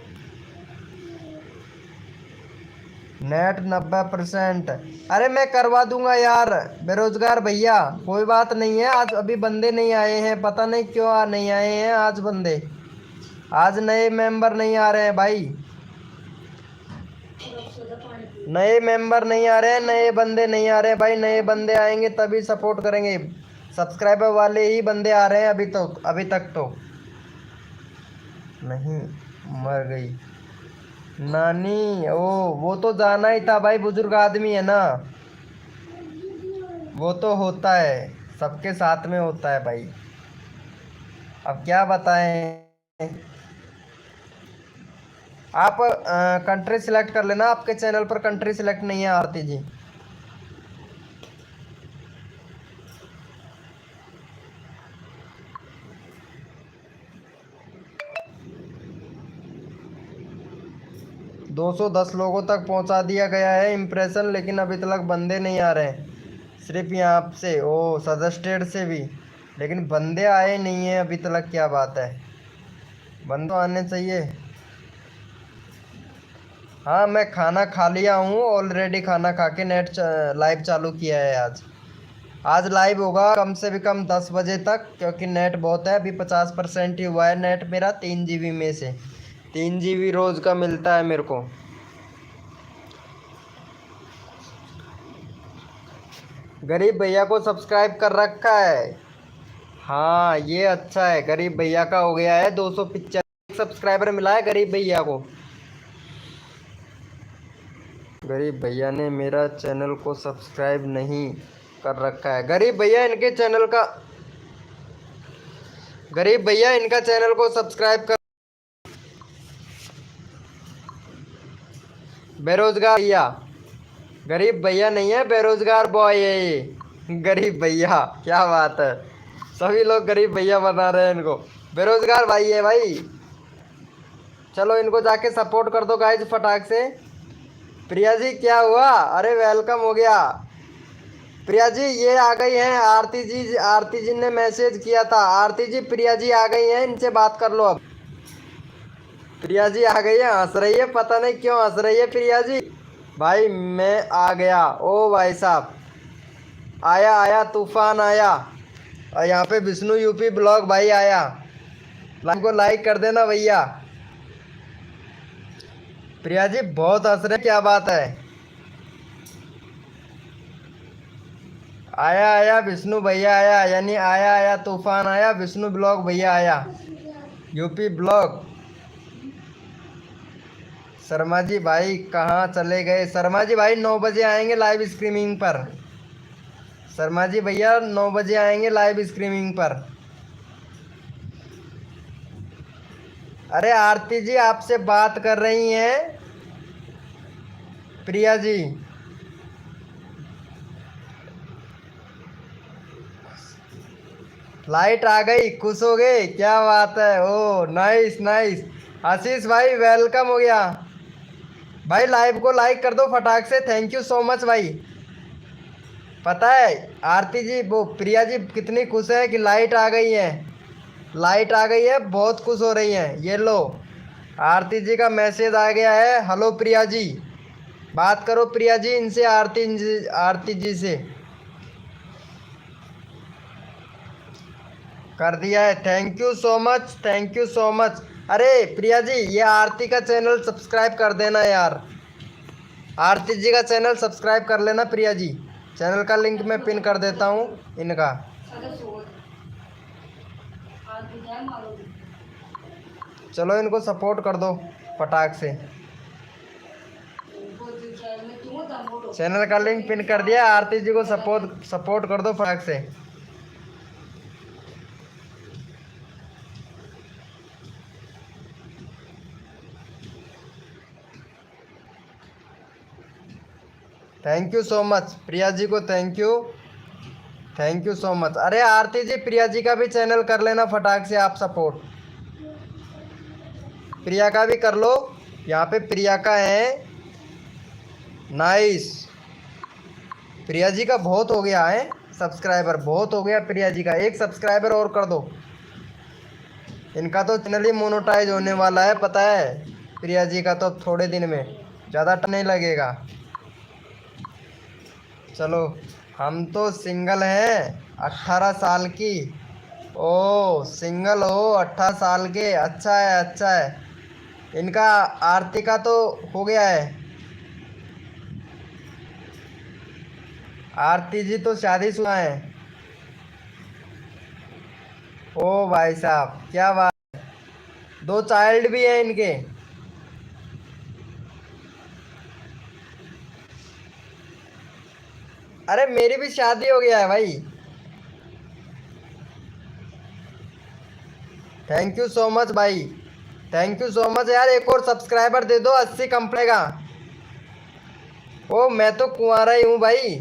नेट 90%। अरे मैं करवा दूंगा यार बेरोजगार भैया, कोई बात नहीं है। आज अभी बंदे नहीं आए हैं, पता नहीं क्यों नहीं आए हैं आज बंदे, आज नए मेंबर नहीं आ रहे हैं भाई, नए मेंबर नहीं आ रहे हैं, नए बंदे नहीं आ रहे हैं भाई, नए बंदे आएंगे तभी सपोर्ट करेंगे। सब्सक्राइबर वाले ही बंदे आ रहे हैं अभी तक तो। नहीं मर गई नानी, ओ वो तो जाना ही था भाई, बुजुर्ग आदमी है ना, वो तो होता है, सबके साथ में होता है भाई, अब क्या बताएं। आप कंट्री सिलेक्ट कर लेना, आपके चैनल पर कंट्री सिलेक्ट नहीं है आरती जी। दो सौ 10 लोगों तक पहुंचा दिया गया है इम्प्रेशन, लेकिन अभी तक बंदे नहीं आ रहे हैं, सिर्फ यहाँ से ओ सजेस्टेड से भी, लेकिन बंदे आए नहीं हैं अभी तक। क्या बात है, बंदे तो आने चाहिए। हाँ मैं खाना खा लिया हूँ ऑलरेडी, खाना खा के नेट लाइव चालू किया है आज। आज लाइव होगा कम से भी कम 10 बजे तक, क्योंकि नेट बहुत है, अभी 50% ही हुआ है नेट मेरा, 3 GB में से 3 GB रोज़ का मिलता है मेरे को। गरीब भैया को सब्सक्राइब कर रखा है, हाँ ये अच्छा है, गरीब भैया का हो गया है 295 सब्सक्राइबर मिला है गरीब भैया को। गरीब भैया ने मेरा चैनल को सब्सक्राइब नहीं कर रखा है, गरीब भैया इनके चैनल का, गरीब भैया इनका चैनल को सब्सक्राइब कर। बेरोजगार भैया, गरीब भैया नहीं है, बेरोजगार बॉय है ये, गरीब भैया, क्या बात है, सभी लोग गरीब भैया बना रहे हैं इनको, बेरोजगार भाई है भाई। चलो इनको जाके सपोर्ट कर दो गाइज फटाक से। प्रिया जी क्या हुआ, अरे वेलकम हो गया प्रिया जी, ये आ गई हैं आरती जी, आरती जी ने मैसेज किया था, आरती जी प्रिया जी आ गई हैं, इनसे बात कर लो अब। प्रिया जी आ गई है, हंस रही है, पता नहीं क्यों हंस रही है प्रिया जी। भाई मैं आ गया, ओ भाई साहब आया आया तूफान आया, और यहाँ पे विष्णु यूपी ब्लॉग भाई आया, लाइक को लाइक कर देना भैया। प्रिया जी बहुत हंस रहे, क्या बात है, आया आया विष्णु भैया आया, यानी आया आया तूफान आया, विष्णु ब्लॉग भैया आया, यूपी ब्लॉग। शर्मा जी भाई कहाँ चले गए, शर्मा जी भाई 9 बजे आएंगे लाइव स्ट्रीमिंग पर, शर्मा जी भैया 9 बजे आएंगे लाइव स्ट्रीमिंग पर। अरे आरती जी आपसे बात कर रही हैं प्रिया जी, लाइट आ गई, खुश हो गए, क्या बात है, ओ नाइस नाइस। आशीष भाई वेलकम हो गया भाई, लाइव को लाइक कर दो फटाक से, थैंक यू सो मच भाई। पता है आरती जी वो प्रिया जी कितनी खुश है कि लाइट आ गई है, लाइट आ गई है, बहुत खुश हो रही हैं। ये लो आरती जी का मैसेज आ गया है, हेलो प्रिया जी, बात करो प्रिया जी इनसे, आरती जी से कर दिया है, thank you so much, thank you so much. अरे प्रिया जी ये आरती का चैनल सब्सक्राइब कर देना यार, आरती जी का चैनल सब्सक्राइब कर लेना प्रिया जी, चैनल का लिंक मैं पिन कर देता हूँ इनका। चलो इनको सपोर्ट कर दो फटाक से। चैनल का लिंक पिन कर दिया। आरती जी को सपोर्ट सपोर्ट कर दो फटाक से। Thank you so much Priya ji को, थैंक यू सो मच। अरे आरती जी प्रिया जी का भी चैनल कर लेना फटाक से आप सपोर्ट, प्रिया का भी कर लो। यहाँ पे प्रिया का है, नाइस। प्रिया जी का बहुत हो गया है सब्सक्राइबर, बहुत हो गया प्रिया जी का। एक सब्सक्राइबर और कर दो, इनका तो चैनल ही मोनेटाइज होने वाला है पता है प्रिया जी का, तो थोड़े दिन में, ज़्यादा टाइम नहीं लगेगा। चलो हम तो सिंगल हैं 18 साल की। ओ सिंगल हो 18 साल के, अच्छा है अच्छा है। इनका आरती का तो हो गया है, आरती जी तो शादीशुदा है। ओ भाई साहब क्या बात, 2 चाइल्ड भी है इनके। अरे मेरी भी शादी हो गया है भाई। थैंक यू सो मच भाई, थैंक यू सो मच यार। एक और सब्सक्राइबर दे दो, 80 कम पड़ेगा। ओ मैं तो कुंवारा ही हूँ भाई,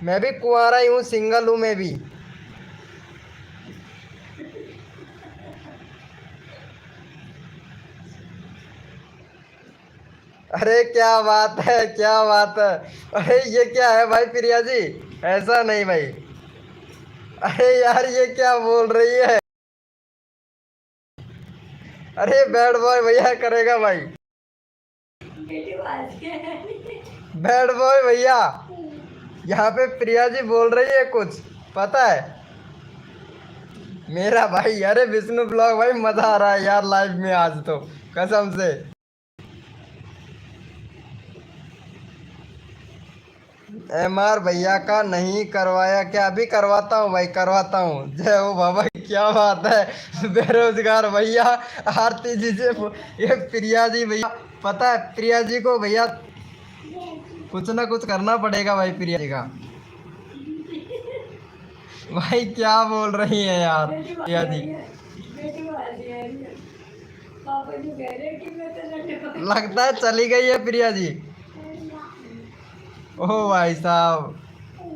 मैं भी कुंवारा ही हूँ, सिंगल हूँ मैं भी। अरे क्या बात है क्या बात है। अरे ये क्या है भाई प्रिया जी, ऐसा नहीं भाई। अरे यार ये क्या बोल रही है। अरे बैड बॉय भैया करेगा भाई, बैड बॉय भैया। यहाँ पे प्रिया जी बोल रही है कुछ पता है मेरा भाई। अरे विष्णु ब्लॉग भाई मजा आ रहा है यार लाइव में आज तो, कसम से। MR भैया का नहीं करवाया क्या, अभी करवाता हूँ भाई, करवाता हूँ। जय हो बाबा, क्या बात है। बेरोजगार भैया आरती जी से ये प्रिया जी भैया, पता है प्रिया जी को भैया कुछ ना कुछ करना पड़ेगा भाई प्रिया जी का। भाई क्या बोल रही है यार प्रिया जी, लगता है चली गई है प्रिया जी। ओ भाई साहब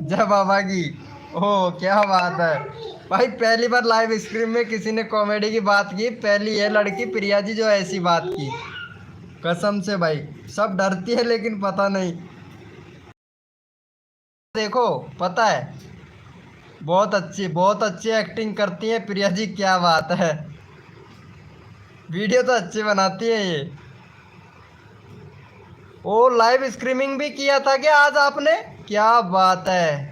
जय बाबा की। ओ क्या बात है भाई, पहली बार लाइव स्ट्रीम में किसी ने कॉमेडी की बात की, पहली है लड़की प्रिया जी जो ऐसी बात की, कसम से भाई। सब डरती है लेकिन पता नहीं, देखो पता है बहुत अच्छी एक्टिंग करती है प्रिया जी, क्या बात है। वीडियो तो अच्छी बनाती है ये। ओ लाइव स्ट्रीमिंग भी किया था क्या आज आपने, क्या बात है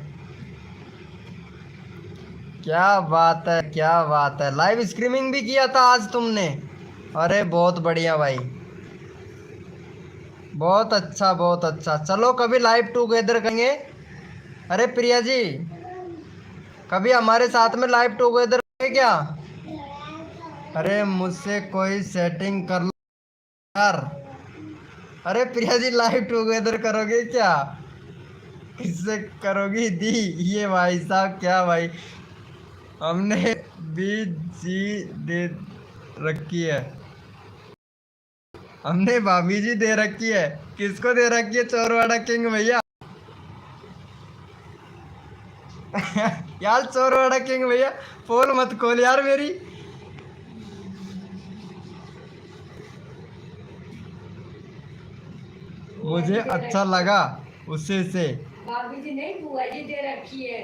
क्या बात है क्या बात है, लाइव स्ट्रीमिंग भी किया था आज तुमने। अरे बहुत बढ़िया भाई, बहुत अच्छा बहुत अच्छा। चलो कभी लाइव टुगेदर करेंगे। अरे प्रिया जी कभी हमारे साथ में लाइव टुगेदर करेंगे क्या। अरे मुझसे कोई सेटिंग कर लो यार। अरे प्रिया जी लाइव टुगेदर करोगे क्या, किससे करोगी दी। ये भाई साहब क्या भाई, हमने भी जी दे रखी है, हमने भाभी जी दे रखी है। किसको दे रखी है, चोरवाड़ा किंग भैया। यार चोरवाड़ा किंग भैया पोल मत खोल यार मेरी। मुझे अच्छा लगा उसी से। भाभी जी नहीं बुआ जी दे रखी है।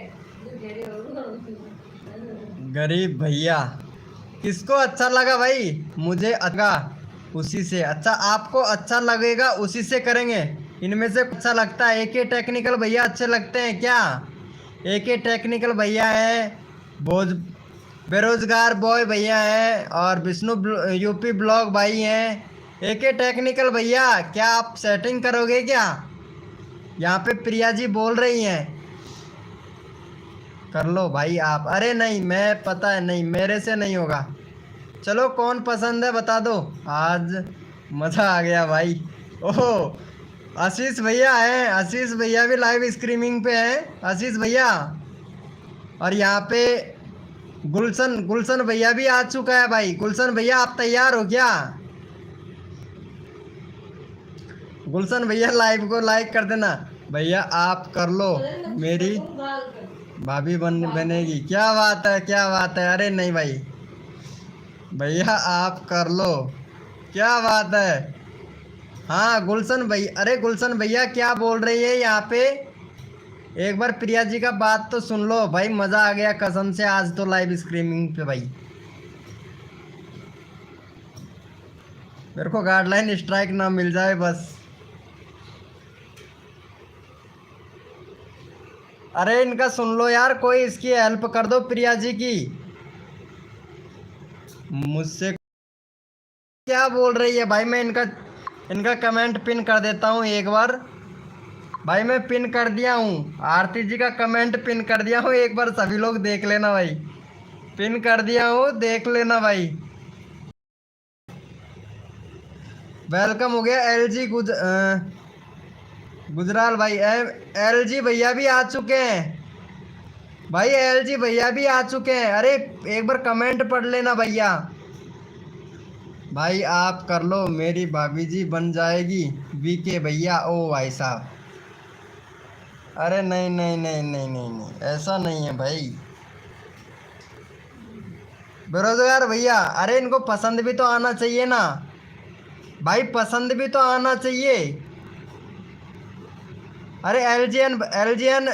गरीब भैया, किसको अच्छा लगा भाई, मुझे अच्छा उसी से। अच्छा आपको अच्छा लगेगा उसी से करेंगे। इनमें से अच्छा लगता है, AK टेक्निकल भैया अच्छे लगते हैं क्या। AK टेक्निकल भैया है, भोज बेरोजगार बॉय भैया है, और विष्णु UP ब्लॉग भाई हैं। AK टेक्निकल भैया क्या आप सेटिंग करोगे क्या, यहाँ पे प्रिया जी बोल रही हैं। कर लो भाई आप। अरे नहीं मैं पता है नहीं, मेरे से नहीं होगा। चलो कौन पसंद है बता दो, आज मज़ा आ गया भाई। ओह आशीष भैया है, आशीष भैया भी लाइव स्ट्रीमिंग पे है, आशीष भैया। और यहाँ पे गुलशन गुलशन भैया भी आ चुका है भाई। गुलशन भैया आप तैयार हो क्या? गुलशन भैया लाइव को लाइक कर देना भैया, आप कर लो, मेरी भाभी बनेगी। क्या बात है, क्या बात है। अरे नहीं भाई, भैया आप कर लो, क्या बात है। हाँ गुलशन भैया, अरे गुलशन भैया क्या बोल रही है यहाँ पे? एक बार प्रिया जी का बात तो सुन लो भाई, मज़ा आ गया कसम से आज तो लाइव स्ट्रीमिंग पे भाई। मेरे को गाइडलाइन स्ट्राइक ना मिल जाए बस। अरे इनका सुन लो यार, कोई इसकी हेल्प कर दो प्रिया जी की। मुझसे क्या बोल रही है भाई? मैं इनका इनका कमेंट पिन कर देता हूँ एक बार भाई। मैं पिन कर दिया हूँ, आरती जी का कमेंट पिन कर दिया हूँ, एक बार सभी लोग देख लेना भाई। पिन कर दिया हूँ, देख लेना भाई। वेलकम हो गया एलजी गुजराल भाई। एलजी भैया भी आ चुके हैं भाई, एलजी भैया भी आ चुके हैं। अरे एक बार कमेंट पढ़ लेना भैया। भाई आप कर लो, मेरी भाभी जी बन जाएगी वीके भैया। ओ भाई साहब, अरे नहीं नहीं नहीं नहीं नहीं नहीं, ऐसा नहीं है भाई। बेरोजगार भैया, अरे इनको पसंद भी तो आना चाहिए ना भाई, पसंद भी तो आना चाहिए। अरे एलजीएन एलजीएन,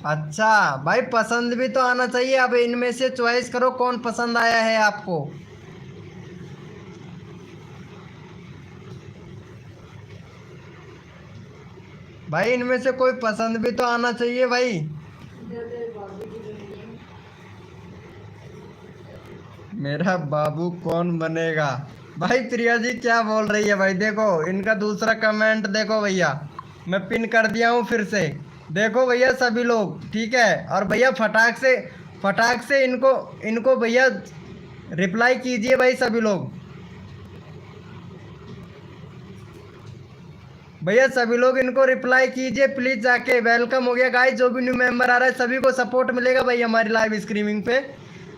अच्छा भाई पसंद भी तो आना चाहिए। अब इनमें से चॉइस करो कौन पसंद आया है आपको। भाई इनमें से कोई पसंद भी तो आना चाहिए भाई। मेरा बाबू कौन बनेगा? भाई प्रिया जी क्या बोल रही है भाई? देखो इनका दूसरा कमेंट देखो भैया, मैं पिन कर दिया हूँ फिर से। देखो भैया सभी लोग, ठीक है। और भैया फटाक से इनको इनको भैया रिप्लाई कीजिए भाई सभी लोग। भैया सभी लोग इनको रिप्लाई कीजिए प्लीज जाके। वेलकम हो गया गाइस, जो भी न्यू मेंबर आ रहा है सभी को सपोर्ट मिलेगा भाई हमारी लाइव स्ट्रीमिंग पे।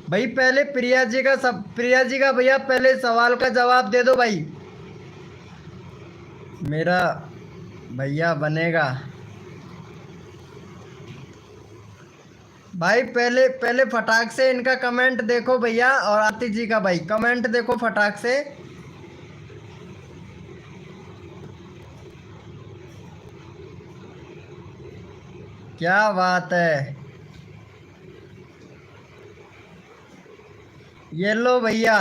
भाई पहले प्रिया जी का भैया पहले सवाल का जवाब दे दो भाई। मेरा भैया बनेगा भाई। पहले पहले फटाक से इनका कमेंट देखो भैया, और आरती जी का भाई कमेंट देखो फटाक से। क्या बात है, ये लो भैया,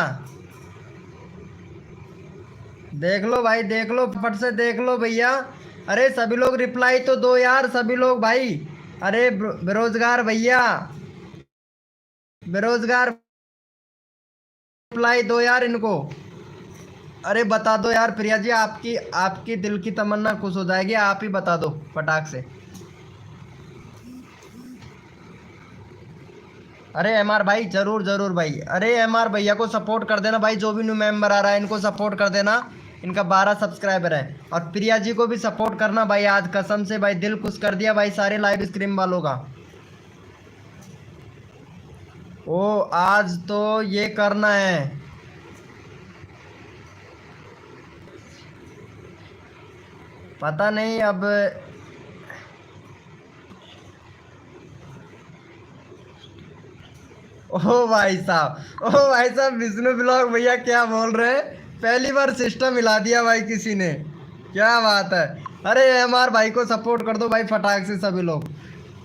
देख लो भाई, देख लो फट से देख लो भैया। अरे सभी लोग रिप्लाई तो दो यार सभी लोग भाई। अरे बेरोजगार भैया, बेरोजगार रिप्लाई दो यार इनको। अरे बता दो यार प्रिया जी, आपकी आपकी दिल की तमन्ना खुश हो जाएगी, आप ही बता दो फटाक से। अरे एमआर भाई जरूर जरूर भाई, अरे एमआर भैया को सपोर्ट कर देना भाई, जो भी न्यू मेंबर आ रहा है इनको सपोर्ट कर देना। इनका 12 सब्सक्राइबर है। और प्रिया जी को भी सपोर्ट करना भाई, आज कसम से भाई दिल खुश कर दिया भाई सारे लाइव स्ट्रीम वालों का। ओ आज तो ये करना है। पता नहीं अब। ओ भाई साहब, ओ भाई साहब, विष्णु ब्लॉग भैया क्या बोल रहे हैं? पहली बार सिस्टम हिला दिया भाई किसी ने, क्या बात है। अरे एमआर भाई को सपोर्ट कर दो भाई फटाक से सभी लोग।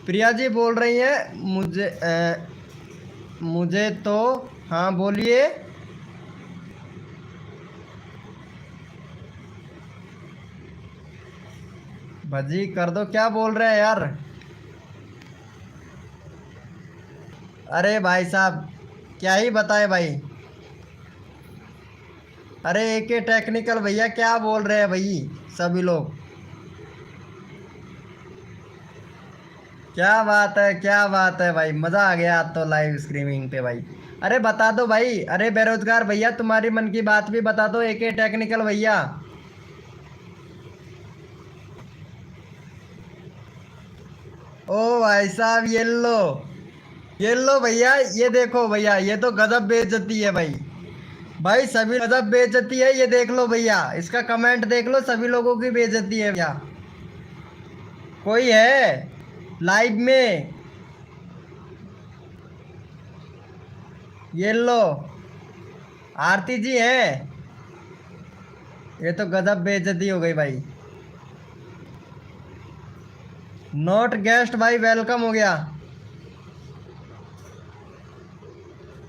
प्रिया जी बोल रही हैं मुझे तो, हाँ बोलिए। भजी कर दो, क्या बोल रहे हैं यार? अरे भाई साहब क्या ही बताए भाई। अरे एक टेक्निकल भैया क्या बोल रहे हैं भाई सभी लोग? क्या बात है, क्या बात है भाई, मज़ा आ गया आज तो लाइव स्ट्रीमिंग पे भाई। अरे बता दो भाई, अरे बेरोजगार भैया तुम्हारी मन की बात भी बता दो, एक टेक्निकल भैया। ओ भाई साहब ये लो भैया, ये देखो भैया, ये तो गजब बेइज्जती है भाई। भाई सभी गजब बेइज्जती है, ये देख लो भैया, इसका कमेंट देख लो, सभी लोगों की बेइज्जती है भैया। कोई है लाइव में? ये लो, आरती जी है। ये तो गजब बेइज्जती हो गई भाई। नॉट गेस्ट भाई वेलकम हो गया।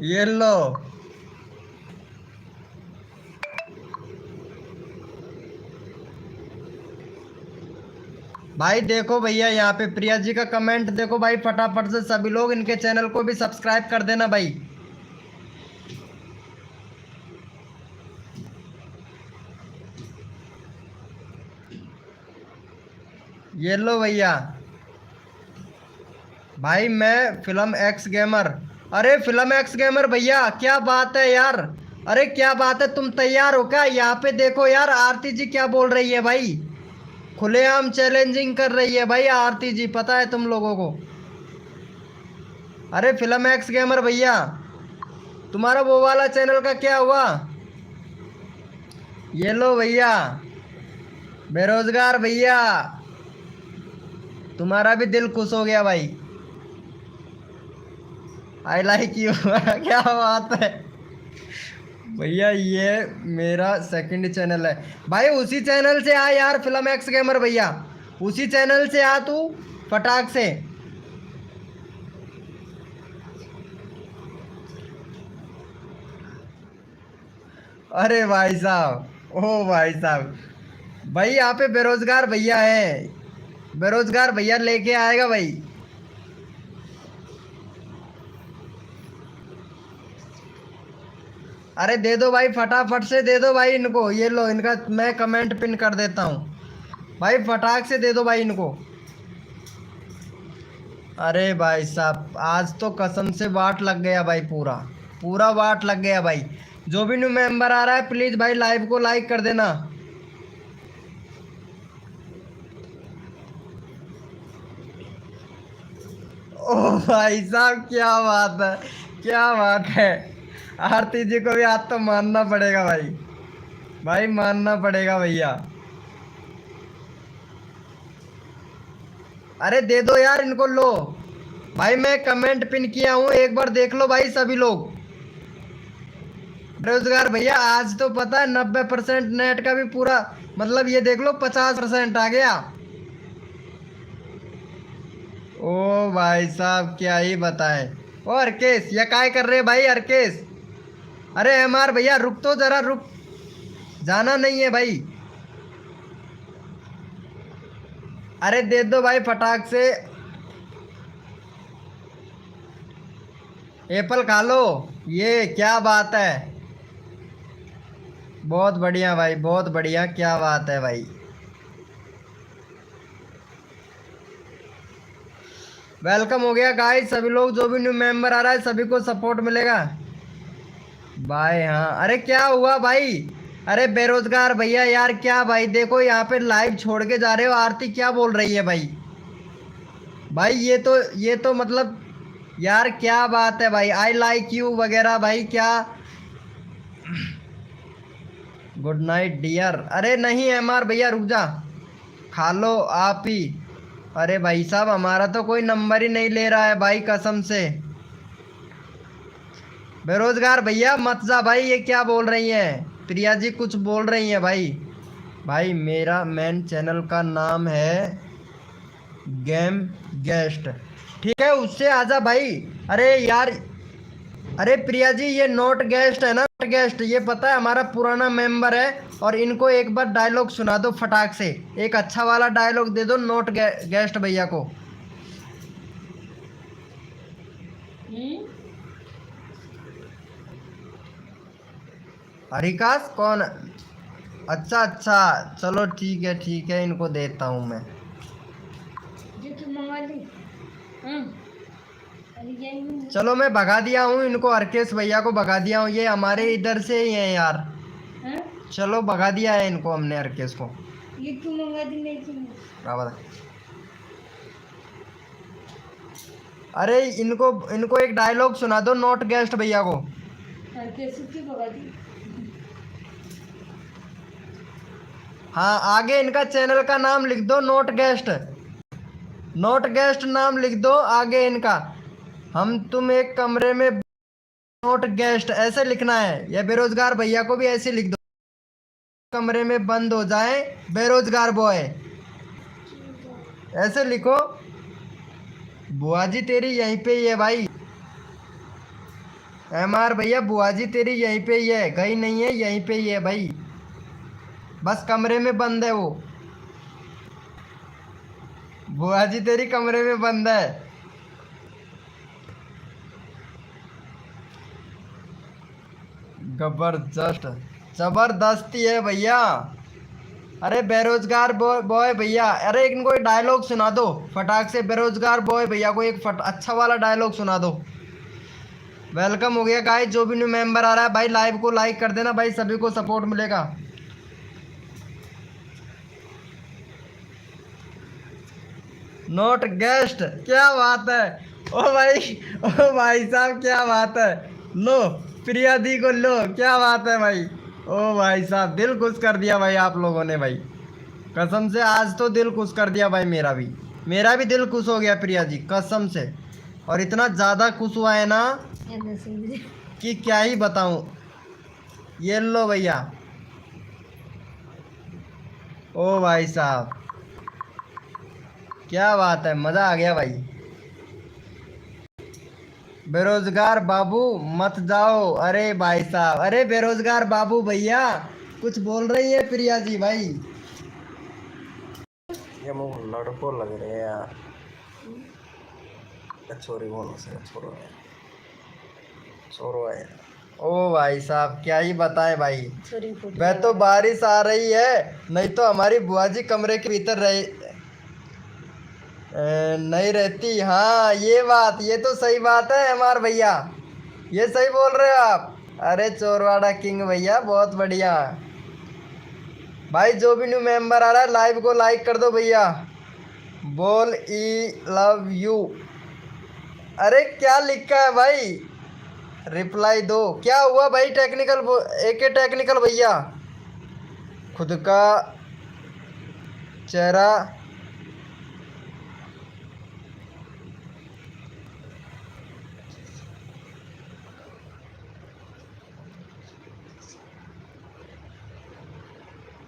ये लो भाई, देखो भैया यहाँ पे प्रिया जी का कमेंट देखो भाई, फटाफट से सभी लोग इनके चैनल को भी सब्सक्राइब कर देना भाई। ये लो भैया। भाई मैं फिल्म एक्स गेमर। अरे फिल्म एक्स गेमर भैया, क्या बात है यार। अरे क्या बात है, तुम तैयार हो क्या? यहाँ पे देखो यार, आरती जी क्या बोल रही है भाई। खुलेआम चैलेंजिंग कर रही है भाई आरती जी, पता है तुम लोगों को। अरे फिल्म एक्स गेमर भैया, तुम्हारा वो वाला चैनल का क्या हुआ? ये लो भैया, बेरोजगार भैया, तुम्हारा भी दिल खुश हो गया भाई। आई लाइक यू क्या बात है भैया, ये मेरा सेकंड चैनल है भाई। उसी चैनल से आ यार, फिल्म एक्स गेमर भैया, उसी चैनल से आ तू फटाक से। अरे भाई साहब, ओ भाई साहब, भाई यहाँ पे बेरोजगार भैया है, बेरोजगार भैया लेके आएगा भाई। अरे दे दो भाई, फटाफट से दे दो भाई इनको। ये लो, इनका मैं कमेंट पिन कर देता हूँ भाई, फटाक से दे दो भाई इनको। अरे भाई साहब, आज तो कसम से वाट लग गया भाई, पूरा पूरा वाट लग गया भाई। जो भी न्यू मेंबर आ रहा है प्लीज़ भाई लाइव को लाइक कर देना। ओ भाई साहब, क्या बात है, क्या बात है। आरती जी को भी आज तो मानना पड़ेगा भाई, भाई मानना पड़ेगा भैया। अरे दे दो यार इनको, लो भाई, मैं कमेंट पिन किया हूँ, एक बार देख लो भाई सभी लोग। बेरोजगार भैया, आज तो पता है 90% नेट का भी पूरा, मतलब ये देख लो 50% आ गया। ओ भाई साहब, क्या ही बताएं। ओ हरकेश, ये काय कर रहे भाई हरकेश? अरे एमआर भैया रुक तो जरा, रुक, जाना नहीं है भाई। अरे दे दो भाई फटाक से, एप्पल खा लो। ये क्या बात है, बहुत बढ़िया भाई, बहुत बढ़िया, क्या बात है भाई। वेलकम हो गया गाइस, सभी लोग जो भी न्यू मेंबर आ रहा है सभी को सपोर्ट मिलेगा भाई। हाँ, अरे क्या हुआ भाई? अरे बेरोजगार भैया यार, क्या भाई, देखो यहाँ पे लाइव छोड़ के जा रहे हो। आरती क्या बोल रही है भाई? भाई ये तो मतलब यार क्या बात है भाई, आई लाइक यू वगैरह भाई, क्या। Good night dear. अरे नहीं एमआर भैया रुक जा, खा लो आप ही। अरे भाई साहब, हमारा तो कोई नंबर ही नहीं ले रहा है भाई, कसम से। बेरोजगार भैया मत जा भाई, ये क्या बोल रही हैं? प्रिया जी कुछ बोल रही हैं भाई। भाई मेरा मेन चैनल का नाम है गेम गेस्ट, ठीक है, उससे आजा भाई। अरे यार, अरे प्रिया जी, ये नॉट गेस्ट है ना, नॉट गेस्ट, ये पता है हमारा पुराना मेंबर है। और इनको एक बार डायलॉग सुना दो फटाक से, एक अच्छा वाला डायलॉग दे दो नॉट गेस्ट भैया को। हरिकास कौन? अच्छा अच्छा, चलो ठीक है, इनको देता हूँ मैं। चलो मैं भगा दिया हूँ इनको, हरकेश भैया को भगा दिया हूँ, ये हमारे इधर से ही हैं यार। चलो भगा दिया है इनको हमने, हरकेश को। ये क्यों मंगा दी? नहीं, अरे इनको इनको एक डायलॉग सुना दो नॉट गेस्ट भैया को। हाँ आगे इनका चैनल का नाम लिख दो नॉट गेस्ट, नॉट गेस्ट नाम लिख दो आगे इनका। हम तुम एक कमरे में नॉट गेस्ट ऐसे लिखना है, या बेरोजगार भैया को भी ऐसे लिख दो, कमरे में बंद हो जाए बेरोजगार बॉय, ऐसे लिखो। बुआ जी तेरी यहीं पे ही है भाई, MR भैया बुआ जी तेरी यहीं पे ही है, गई नहीं है, यहीं पे ही है भाई, बस कमरे में बंद है वो। बुआ जी तेरी कमरे में बंद है। जबरदस्त, जबरदस्ती है भैया। अरे बेरोजगार बॉय भैया, अरे इनको एक डायलॉग सुना दो फटाक से, बेरोजगार बॉय भैया को एक अच्छा वाला डायलॉग सुना दो। वेलकम हो गया गाइस, जो भी न्यू मेंबर आ रहा है भाई लाइव को लाइक कर देना भाई, सभी को सपोर्ट मिलेगा। नॉट गेस्ट, क्या बात है। ओ भाई साहब क्या बात है। लो प्रिया दी को लो, क्या बात है भाई। ओ भाई साहब दिल खुश कर दिया भाई आप लोगों ने भाई, कसम से आज तो दिल खुश कर दिया भाई, मेरा भी दिल खुश हो गया प्रिया जी कसम से। और इतना ज़्यादा खुश हुआ है ना कि क्या ही बताऊं। ये लो भैया, ओ भाई साहब क्या बात है, मज़ा आ गया भाई। बेरोजगार बाबू मत जाओ, अरे भाई साहब, अरे बेरोजगार बाबू भैया कुछ बोल रही है प्रिया जी भाई। ये मुंह लड़को लग रहे हैं यार, छोरी बोलो से छोरो है, छोरो है। ओ भाई साहब क्या ही बताएं भाई, वह तो बारिश आ रही है, नहीं तो हमारी बुआ जी कमरे के भीतर रहे नहीं रहती। हाँ ये बात, ये तो सही बात है MR भैया, ये सही बोल रहे हो आप। अरे चोरवाड़ा किंग भैया बहुत बढ़िया भाई, जो भी न्यू मेंबर आ रहा है लाइव को लाइक कर दो भैया। बोल ई लव यू, अरे क्या लिखा है भाई, रिप्लाई दो। क्या हुआ भाई टेक्निकल AK टेक्निकल भैया, खुद का चेहरा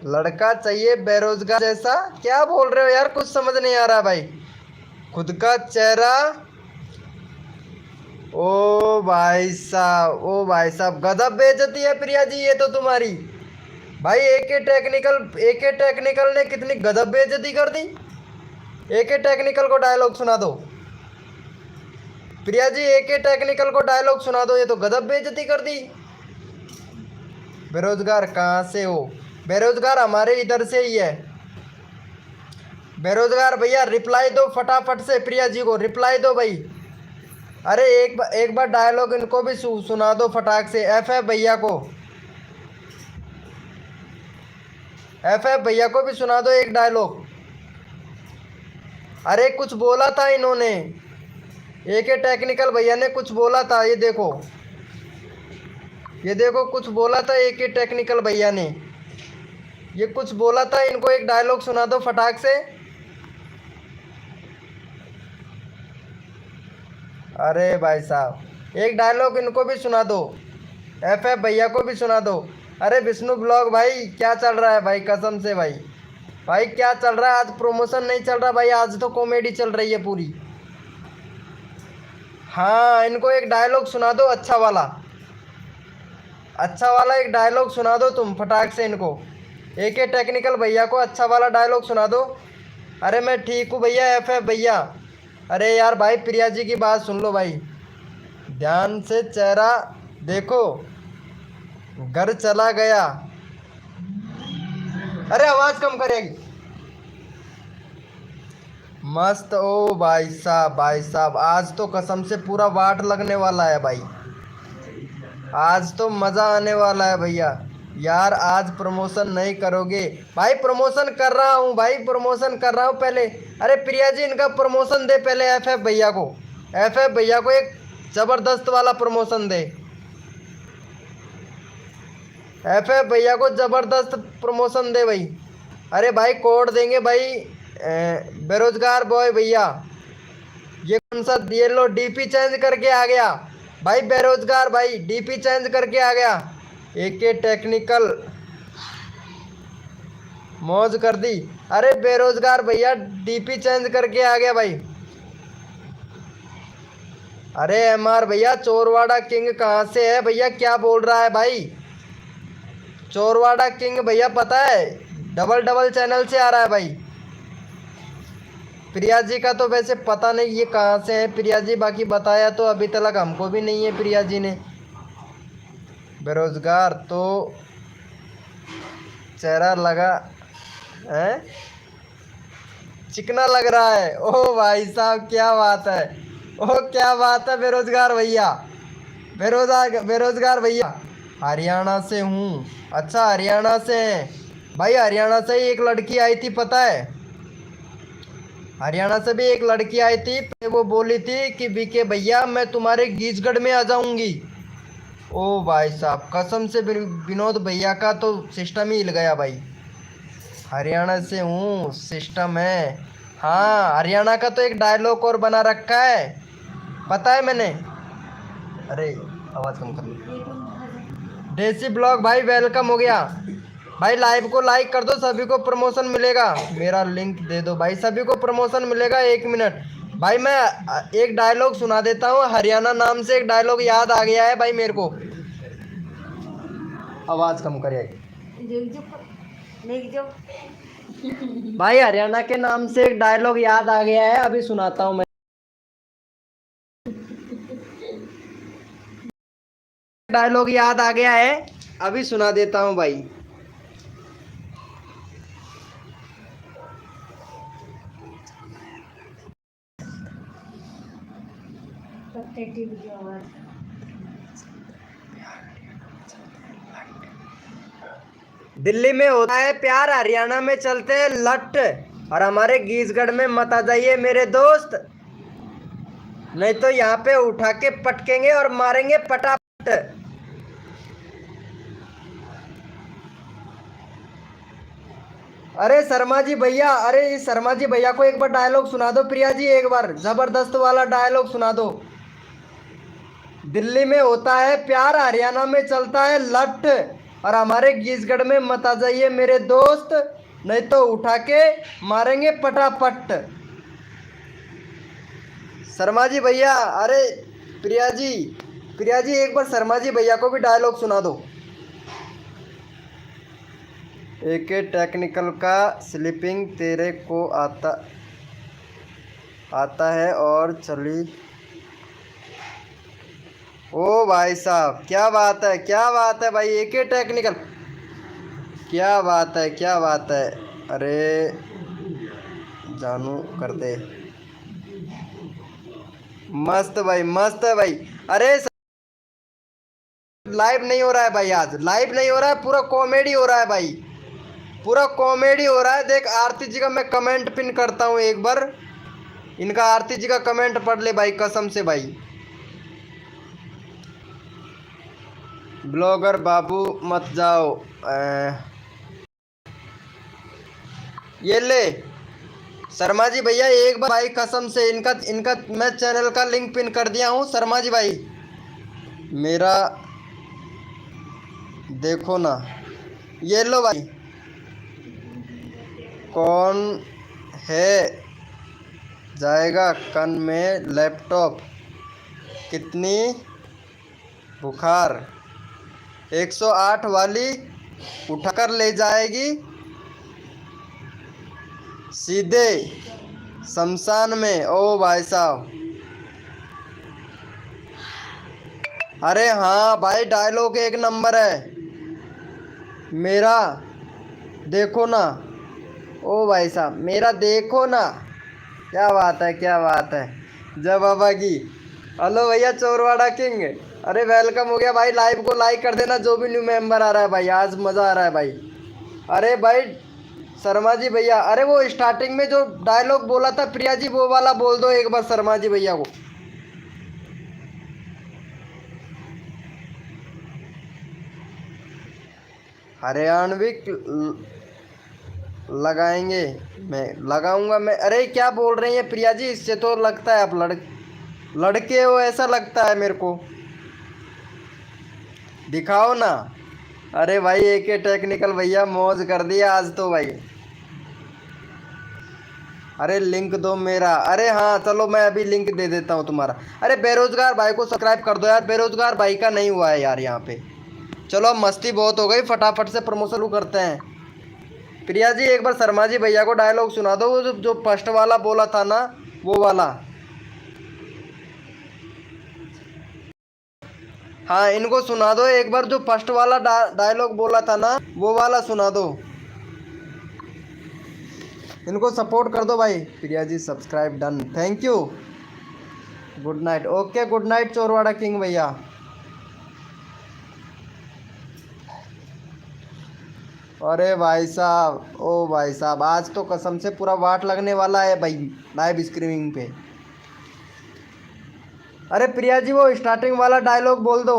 लड़का चाहिए बेरोजगार जैसा, क्या बोल रहे हो यार, कुछ समझ नहीं आ रहा भाई। खुद का चेहरा, ओ भाई साहब, ओ भाई साहब गजब बेइज्जती है प्रिया जी ये तो तुम्हारी भाई। AK टेक्निकल ने कितनी गजब बेइज्जती कर दी। AK टेक्निकल को डायलॉग सुना दो प्रिया जी, AK टेक्निकल को डायलॉग सुना दो, ये तो गजब बेइज्जती कर दी। बेरोजगार कहाँ से हो, बेरोजगार हमारे इधर से ही है। बेरोजगार भैया रिप्लाई दो फटाफट से, प्रिया जी को रिप्लाई दो भाई। अरे एक बार डायलॉग इनको भी सुना दो फटाक से, FF भैया को, FF भैया को भी सुना दो एक डायलॉग। अरे कुछ बोला था इन्होंने, AK टेक्निकल भैया ने कुछ बोला था, ये देखो ये देखो कुछ बोला था AK टेक्निकल भैया ने, ये कुछ बोला था, इनको एक डायलॉग सुना दो फटाक से। अरे भाई साहब एक डायलॉग इनको भी सुना दो, FF भैया को भी सुना दो। अरे विष्णु ब्लॉग भाई क्या चल रहा है भाई, कसम से भाई, भाई क्या चल रहा है, आज प्रमोशन नहीं चल रहा भाई, आज तो कॉमेडी चल रही है पूरी। हाँ इनको एक डायलॉग सुना दो अच्छा वाला, अच्छा वाला एक डायलॉग सुना दो तुम फटाक से इनको, AK टेक्निकल भैया को अच्छा वाला डायलॉग सुना दो। अरे मैं ठीक हूँ भैया FF भैया। अरे यार भाई प्रिया जी की बात सुन लो भाई, ध्यान से चेहरा देखो, घर चला गया। अरे आवाज़ कम करेगी। मस्त, ओ भाई साहब आज तो कसम से पूरा वाट लगने वाला है भाई, आज तो मज़ा आने वाला है भैया। यार आज प्रमोशन नहीं करोगे भाई, प्रमोशन कर रहा हूँ भाई, प्रमोशन कर रहा हूँ पहले। अरे प्रिया जी इनका प्रमोशन दे पहले FF भैया को, FF भैया को एक जबरदस्त वाला प्रमोशन दे। FF भैया को जबरदस्त प्रमोशन दे भाई। अरे भाई कोड देंगे भाई। बेरोजगार बॉय भैया, ये कौन सा, ये लो डीपी चेंज करके आ गया भाई। बेरोजगार भाई डीपी चेंज करके आ गया। AK टेक्निकल मौज कर दी। अरे बेरोजगार भैया डीपी चेंज करके आ गया भाई। अरे MR भैया चोरवाड़ा किंग कहाँ से है भैया, क्या बोल रहा है भाई। चोरवाड़ा किंग भैया पता है डबल डबल चैनल से आ रहा है भाई। प्रिया जी का तो वैसे पता नहीं ये कहाँ से है प्रिया जी, बाकी बताया तो अभी तक हमको भी नहीं है प्रिया जी ने। बेरोजगार तो चेहरा लगा है, चिकना लग रहा है। ओ भाई साहब क्या बात है, ओ क्या बात है। बेरोजगार भैया, बेरोजगार भैया हरियाणा से हूँ। अच्छा हरियाणा से हैं भाई। हरियाणा से ही एक लड़की आई थी पता है, हरियाणा से भी एक लड़की आई थी। वो बोली थी कि बीके भैया मैं तुम्हारे गीजगढ़ में आ जाऊंगी। ओ भाई साहब कसम से विनोद भैया का तो सिस्टम ही हिल गया भाई। हरियाणा से हूँ सिस्टम है। हाँ हरियाणा का तो एक डायलॉग और बना रखा है पता है मैंने। अरे आवाज़ कम कर लो। देसी ब्लॉग भाई वेलकम हो गया भाई। लाइव को लाइक कर दो, सभी को प्रमोशन मिलेगा। मेरा लिंक दे दो भाई, सभी को प्रमोशन मिलेगा। 1 मिनट भाई मैं एक डायलॉग सुना देता हूँ। हरियाणा नाम से एक डायलॉग याद आ गया है भाई मेरे को। आवाज़ कम करिए भाई। हरियाणा के नाम से एक डायलॉग याद आ गया है, अभी सुनाता हूँ मैं। डायलॉग याद आ गया है, अभी सुना देता हूँ भाई। दिल्ली में होता है प्यार, हरियाणा में चलते हैं लट, और हमारे गीजगढ़ में मत आ जाइए मेरे दोस्त, नहीं तो यहाँ पे उठा के पटकेंगे और मारेंगे पटापट। अरे शर्मा जी भैया, अरे इस शर्मा जी भैया को एक बार डायलॉग सुना दो प्रिया जी, एक बार जबरदस्त वाला डायलॉग सुना दो। दिल्ली में होता है प्यार, हरियाणा में चलता है लट, और हमारे गीजगढ़ में मत आ जाइए मेरे दोस्त, नहीं तो उठा के मारेंगे पटापट। शर्मा जी भैया, अरे प्रिया जी एक बार शर्मा जी भैया को भी डायलॉग सुना दो। AK टेक्निकल का स्लीपिंग तेरे को आता है और चली। ओ भाई साहब क्या बात है, क्या बात है भाई। AK टेक्निकल क्या बात है, क्या बात है। अरे जानू कर दे, मस्त भाई, मस्त है भाई। अरे लाइव नहीं हो रहा है भाई, आज लाइव नहीं हो रहा है, पूरा कॉमेडी हो रहा है भाई, पूरा कॉमेडी हो रहा है। देख आरती जी का मैं कमेंट पिन करता हूँ एक बार, इनका आरती जी का कमेंट पढ़ ले भाई कसम से भाई। ब्लॉगर बाबू मत जाओ। ये ले शर्मा जी भैया एक बार भाई कसम से, इनका मैं चैनल का लिंक पिन कर दिया हूँ। शर्मा जी भाई मेरा देखो ना, ये लो भाई। कौन है जाएगा कन में लैपटॉप, कितनी बुखार, 108 वाली उठाकर ले जाएगी सीधे शमशान में। ओ भाई साहब, अरे हाँ भाई डायलॉग एक नंबर है मेरा, देखो ना। ओ भाई साहब मेरा देखो ना, क्या बात है, क्या बात है। जय बाबा की। हेलो भैया चोरवाड़ा किंग, अरे वेलकम हो गया भाई। लाइव को लाइक कर देना जो भी न्यू मेंबर आ रहा है भाई, आज मज़ा आ रहा है भाई। अरे भाई शर्मा जी भैया, अरे वो स्टार्टिंग में जो डायलॉग बोला था प्रिया जी वो वाला बोल दो एक बार शर्मा जी भैया को। हरियाणवी लगाएंगे। मैं लगाऊंगा मैं। अरे क्या बोल रही हैं प्रिया जी, इससे तो लगता है आप लड़के हो, ऐसा लगता है मेरे को। दिखाओ ना। अरे भाई एक टेक्निकल भैया मौज कर दिया आज तो भाई। अरे लिंक दो मेरा। अरे हाँ चलो मैं अभी लिंक दे देता हूँ तुम्हारा। अरे बेरोजगार भाई को सब्सक्राइब कर दो यार, बेरोजगार भाई का नहीं हुआ है यार यहाँ पे। चलो अब मस्ती बहुत हो गई, फटाफट से प्रमोशन शुरू करते हैं। प्रिया जी एक बार शर्मा जी भैया को डायलॉग सुना दो, वो जो फर्स्ट वाला बोला था ना, वो वाला। हाँ इनको सुना दो एक बार, जो फर्स्ट वाला डायलॉग बोला था ना, वो वाला सुना दो। इनको सपोर्ट कर दो भाई। Priya ji subscribe done, thank you. Good night. Okay good night Chorwada king भैया। अरे भाई साहब, ओ भाई साहब आज तो कसम से पूरा वाट लगने वाला है भाई लाइव स्ट्रीमिंग पे। अरे प्रिया जी वो स्टार्टिंग वाला डायलॉग बोल दो।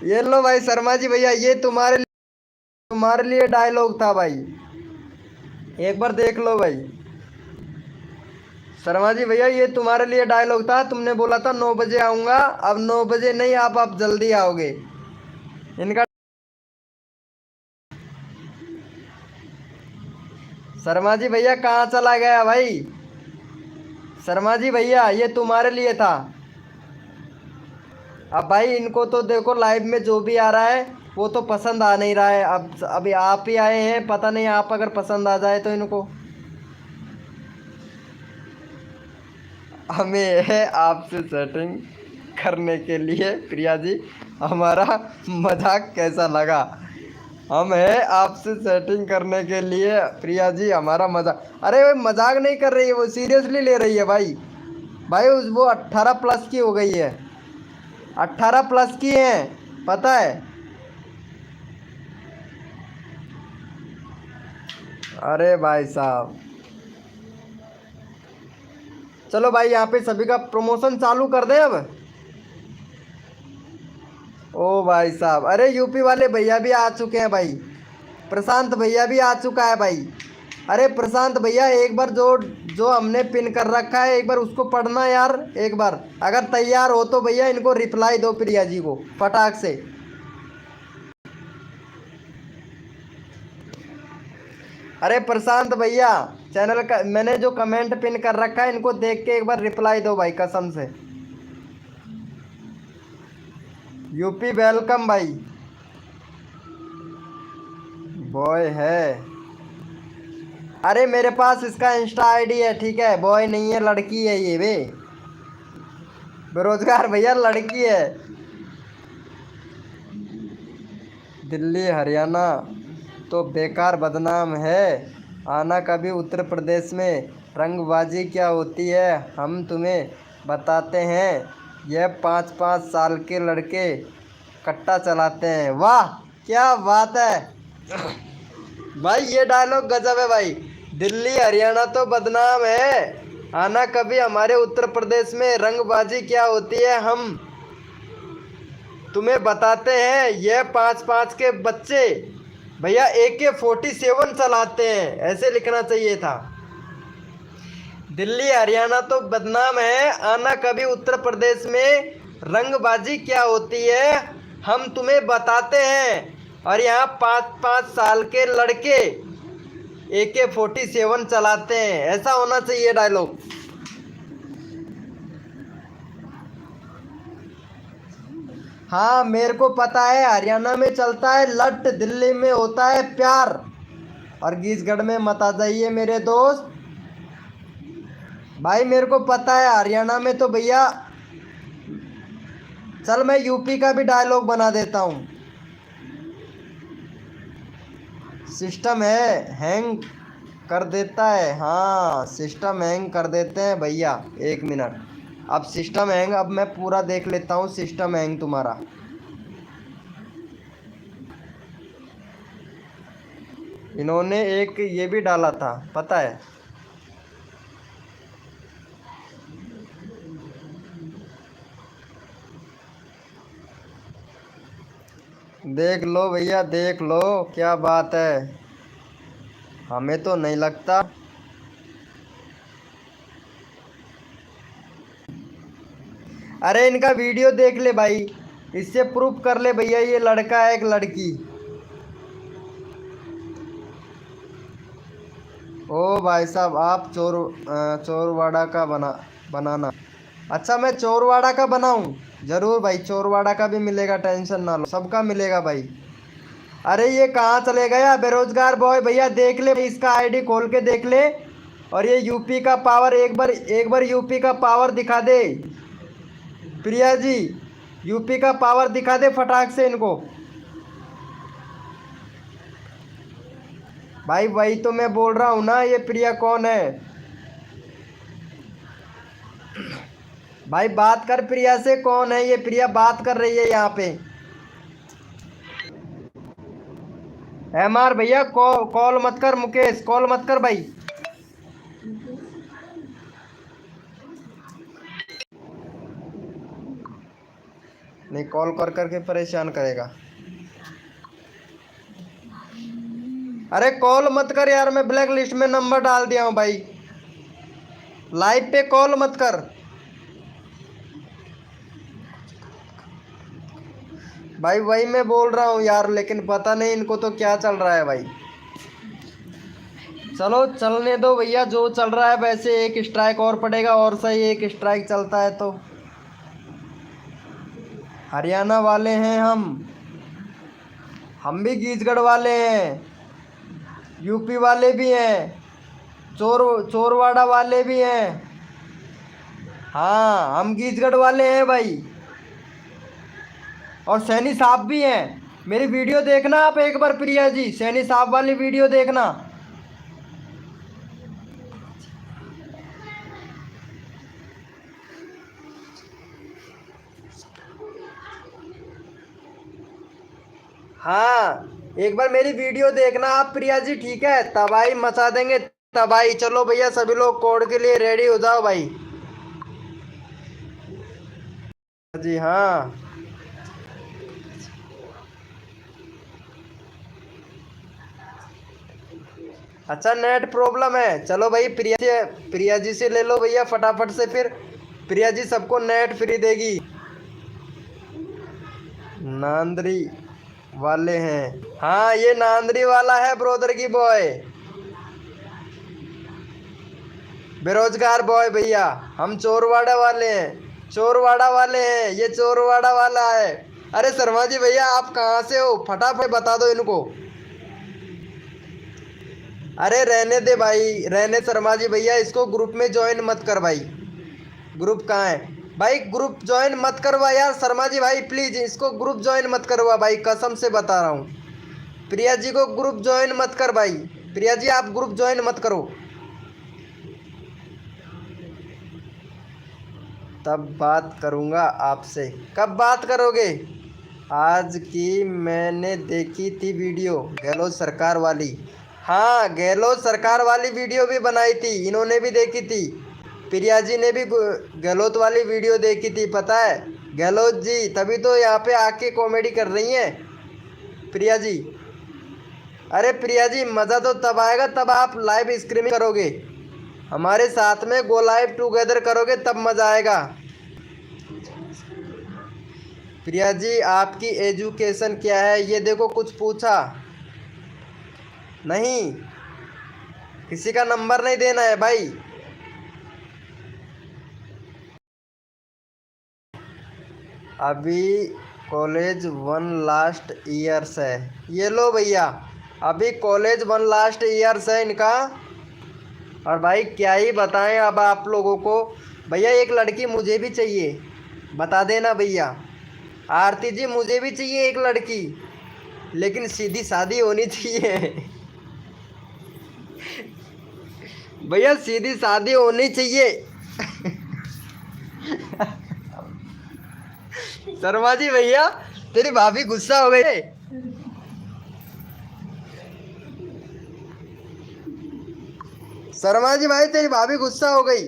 ये लो भाई शर्मा जी भैया, ये तुम्हारे लिए डायलॉग था भाई, एक बार देख लो भाई। शर्मा जी भैया ये तुम्हारे लिए डायलॉग था, तुमने बोला था 9 बजे आऊँगा, अब 9 बजे नहीं, आप जल्दी आओगे। इनका शर्मा जी भैया कहाँ चला गया भाई। शर्मा जी भैया ये तुम्हारे लिए था। अब भाई इनको तो देखो लाइव में जो भी आ रहा है वो तो पसंद आ नहीं रहा है। अब अभी आप ही आए हैं, पता नहीं आप अगर पसंद आ जाए तो इनको। हमें है आपसे सेटिंग करने के लिए। प्रिया जी हमारा मजाक कैसा लगा। हम है आपसे सेटिंग करने के लिए। प्रिया जी हमारा मजाक, अरे वो मजाक नहीं कर रही है, वो सीरियसली ले रही है भाई। भाई वो 18+ की हो गई है, 18+ की है, पता है। अरे भाई साहब चलो भाई यहाँ पे सभी का प्रमोशन चालू कर दे अब। ओ भाई साहब, अरे यूपी वाले भैया भी आ चुके हैं भाई, प्रशांत भैया भी आ चुका है भाई। अरे प्रशांत भैया एक बार जो जो हमने पिन कर रखा है एक बार उसको पढ़ना यार एक बार, अगर तैयार हो तो भैया इनको रिप्लाई दो प्रिया जी को फटाक से। अरे प्रशांत भैया चैनल का मैंने जो कमेंट पिन कर रखा है इनको देख के एक बार रिप्लाई दो भाई कसम से। यूपी वेलकम भाई। बॉय है। अरे मेरे पास इसका इंस्टा आईडी है, ठीक है, बॉय नहीं है, लड़की है ये वे। बेरोजगार भैया लड़की है। दिल्ली हरियाणा तो बेकार बदनाम है, आना कभी उत्तर प्रदेश में, रंगबाजी क्या होती है हम तुम्हें बताते हैं। यह 5-5 साल के लड़के कट्टा चलाते हैं। वाह क्या बात है भाई, ये डायलॉग गजब है भाई। दिल्ली हरियाणा तो बदनाम है, आना कभी हमारे उत्तर प्रदेश में, रंगबाजी क्या होती है हम तुम्हें बताते हैं। यह 5-5 के बच्चे भैया AK-47 चलाते हैं, ऐसे लिखना चाहिए था। दिल्ली हरियाणा तो बदनाम है, आना कभी उत्तर प्रदेश में, रंगबाजी क्या होती है हम तुम्हें बताते हैं। और यहाँ 5-5 साल के लड़के AK-47 चलाते हैं, ऐसा होना चाहिए डायलॉग। हाँ मेरे को पता है, हरियाणा में चलता है लट, दिल्ली में होता है प्यार। और गीसगढ़ में मत आ जाइए मेरे दोस्त। भाई मेरे को पता है हरियाणा में तो भैया, चल मैं यूपी का भी डायलॉग बना देता हूँ। सिस्टम है हैंग कर देता है, हाँ सिस्टम हैंग कर देते हैं भैया। 1 मिनट, अब सिस्टम हैंग, अब मैं पूरा देख लेता हूँ सिस्टम हैंग तुम्हारा। इन्होंने एक ये भी डाला था पता है, देख लो भैया, देख लो, क्या बात है। हमें तो नहीं लगता। अरे इनका वीडियो देख ले भाई, इससे प्रूफ कर ले भैया ये लड़का है एक लड़की। ओ भाई साहब, आप चोरवाड़ा का बनाना। अच्छा, मैं चोरवाड़ा का बनाऊं? जरूर भाई, चोरवाड़ा का भी मिलेगा, टेंशन ना लो, सबका मिलेगा भाई। अरे ये कहाँ चले गया बेरोजगार बॉय? भैया देख ले, इसका आईडी खोल के देख ले। और ये यूपी का पावर, एक बार यूपी का पावर दिखा दे प्रिया जी। यूपी का पावर दिखा दे फटाक से इनको। भाई वही तो मैं बोल रहा हूँ ना, ये प्रिया कौन है? भाई बात कर प्रिया से, कौन है ये प्रिया? बात कर रही है यहाँ पे। MR भैया, कॉल मत कर मुकेश, कॉल मत कर भाई। नहीं, कॉल कर करके परेशान करेगा। अरे कॉल मत कर यार, मैं ब्लैक लिस्ट में नंबर डाल दिया हूँ भाई। लाइव पे कॉल मत कर भाई, वही मैं बोल रहा हूँ यार, लेकिन पता नहीं इनको तो क्या चल रहा है भाई। चलो चलने दो भैया, जो चल रहा है वैसे। एक स्ट्राइक और पड़ेगा और सही, एक स्ट्राइक चलता है तो। हरियाणा वाले हैं हम भी गीजगढ़ वाले हैं, यूपी वाले भी हैं, चोरवाड़ा वाले भी हैं। हाँ, हम गीजगढ़ वाले हैं भाई। और सैनी साहब भी हैं। मेरी वीडियो देखना आप एक बार प्रिया जी, सैनी साहब वाली वीडियो देखना। हाँ, एक बार मेरी वीडियो देखना आप प्रिया जी, ठीक है? तबाही मचा देंगे, तबाही। चलो भैया, सभी लोग कोड के लिए रेडी हो जाओ भाई। जी हाँ। अच्छा, नेट प्रॉब्लम है। चलो भाई, प्रिया जी से ले लो भैया फटाफट से, फिर प्रिया जी सबको नेट फ्री देगी। नांदरी वाले हैं। हाँ, ये नांदरी वाला है ब्रोदर की बॉय, बेरोजगार बॉय भैया। हम चोरवाड़ा वाले हैं, चोरवाड़ा वाले हैं, ये चोरवाड़ा वाला है। अरे शर्मा जी भैया, आप कहाँ से हो? फटाफट बता दो इनको। अरे रहने दे भाई, रहने शर्मा जी भैया, इसको ग्रुप में ज्वाइन मत कर भाई। ग्रुप कहाँ है भाई? ग्रुप ज्वाइन मत करवा यार शर्मा जी भाई, प्लीज इसको ग्रुप ज्वाइन मत करवा भाई, कसम से बता रहा हूँ। प्रिया जी को ग्रुप ज्वाइन मत कर भाई। प्रिया जी, आप ग्रुप ज्वाइन मत करो। तब बात करूँगा आपसे। कब बात करोगे? आज की मैंने देखी थी वीडियो, गहलोत सरकार वाली। हाँ, गहलोत सरकार वाली वीडियो भी बनाई थी, इन्होंने भी देखी थी। प्रिया जी ने भी गहलोत वाली वीडियो देखी थी, पता है? गहलोत जी तभी तो यहाँ पे आके कॉमेडी कर रही हैं प्रिया जी। अरे प्रिया जी, मज़ा तो तब आएगा तब आप लाइव स्ट्रीमिंग करोगे, हमारे साथ में गो लाइव टुगेदर करोगे, तब मज़ा आएगा। प्रिया जी, आपकी एजुकेशन क्या है? ये देखो, कुछ पूछा नहीं, किसी का नंबर नहीं देना है भाई। अभी कॉलेज 1 लास्ट ईयर्स है। ये लो भैया, अभी कॉलेज 1 लास्ट ईयर्स है इनका। और भाई क्या ही बताएं अब आप लोगों को। भैया एक लड़की मुझे भी चाहिए, बता देना भैया। आरती जी, मुझे भी चाहिए एक लड़की, लेकिन सीधी शादी होनी चाहिए। भैया सीधी शादी होनी चाहिए। शर्मा जी भैया, तेरी भाभी गुस्सा हो गई। शर्मा जी भाई, तेरी भाभी गुस्सा हो गई।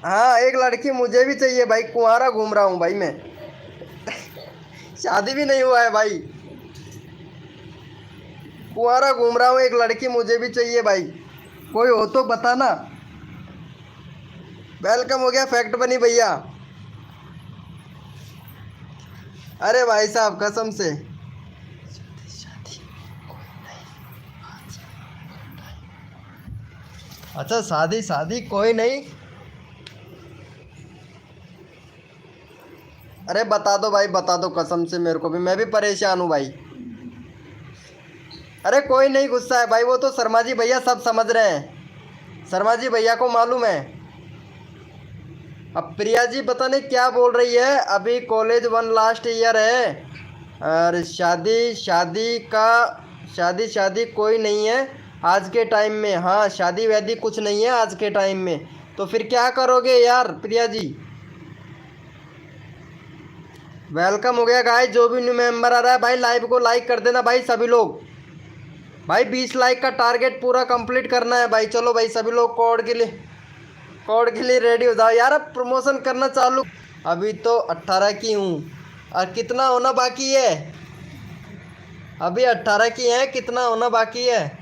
हाँ एक लड़की मुझे भी चाहिए भाई, कुंवारा घूम रहा हूँ भाई मैं। शादी भी नहीं हुआ है भाई, कुंवारा घूम रहा हूँ, एक लड़की मुझे भी चाहिए भाई, कोई हो तो बताना। वेलकम हो गया फैक्ट बनी भैया। अरे भाई साहब कसम से। अच्छा शादी शादी कोई नहीं। अरे बता दो भाई बता दो कसम से, मेरे को भी, मैं भी परेशान हूँ भाई। अरे कोई नहीं गुस्सा है भाई, वो तो शर्मा जी भैया सब समझ रहे हैं, शर्मा जी भैया को मालूम है। अब प्रिया जी पता नहीं क्या बोल रही है, अभी कॉलेज 1 लास्ट ईयर है, और शादी शादी का शादी शादी कोई नहीं है आज के टाइम में। हाँ शादी वादी कुछ नहीं है आज के टाइम में, तो फिर क्या करोगे यार प्रिया जी। वेलकम हो गया गाइस, जो भी न्यू मेंबर आ रहा है भाई लाइव को लाइक कर देना भाई सभी लोग। भाई 20 लाइक का टारगेट पूरा कंप्लीट करना है भाई। चलो भाई सभी लोग कोड के लिए रेडी हो जाओ यार, अब प्रमोशन करना चालू। अभी तो 18 की हूँ, और कितना होना बाकी है, अभी 18 की है, कितना होना बाकी है।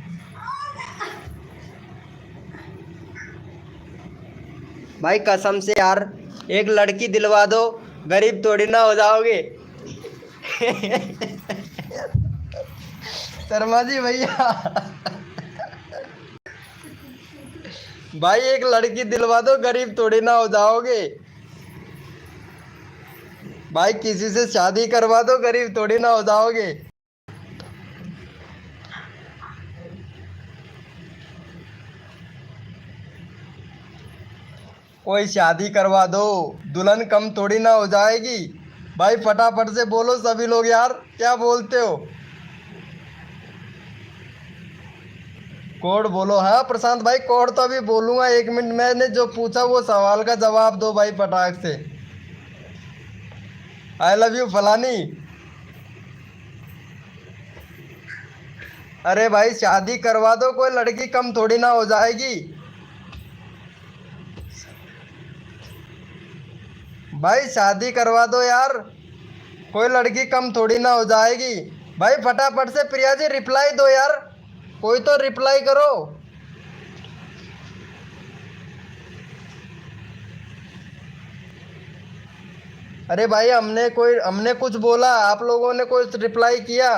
भाई कसम से यार एक लड़की दिलवा दो, गरीब थोड़ी ना हो जाओगे। शर्मा जी भैया। भाई एक लड़की दिलवा दो, गरीब थोड़ी ना हो जाओगे। भाई किसी से शादी करवा दो, गरीब थोड़ी ना हो जाओगे। कोई शादी करवा दो, दुल्हन कम थोड़ी ना हो जाएगी। भाई फटाफट से बोलो सभी लोग यार, क्या बोलते हो। कोड बोलो। हाँ प्रशांत भाई कोड तो अभी बोलूंगा, 1 मिनट, मैंने जो पूछा वो सवाल का जवाब दो भाई फटाक से। आई लव यू फलानी। अरे भाई शादी करवा दो, कोई लड़की कम थोड़ी ना हो जाएगी। भाई शादी करवा दो यार, कोई लड़की कम थोड़ी ना हो जाएगी। भाई फटाफट से प्रिया जी रिप्लाई दो यार, कोई तो रिप्लाई करो। अरे भाई हमने कुछ बोला, आप लोगों ने कुछ रिप्लाई किया।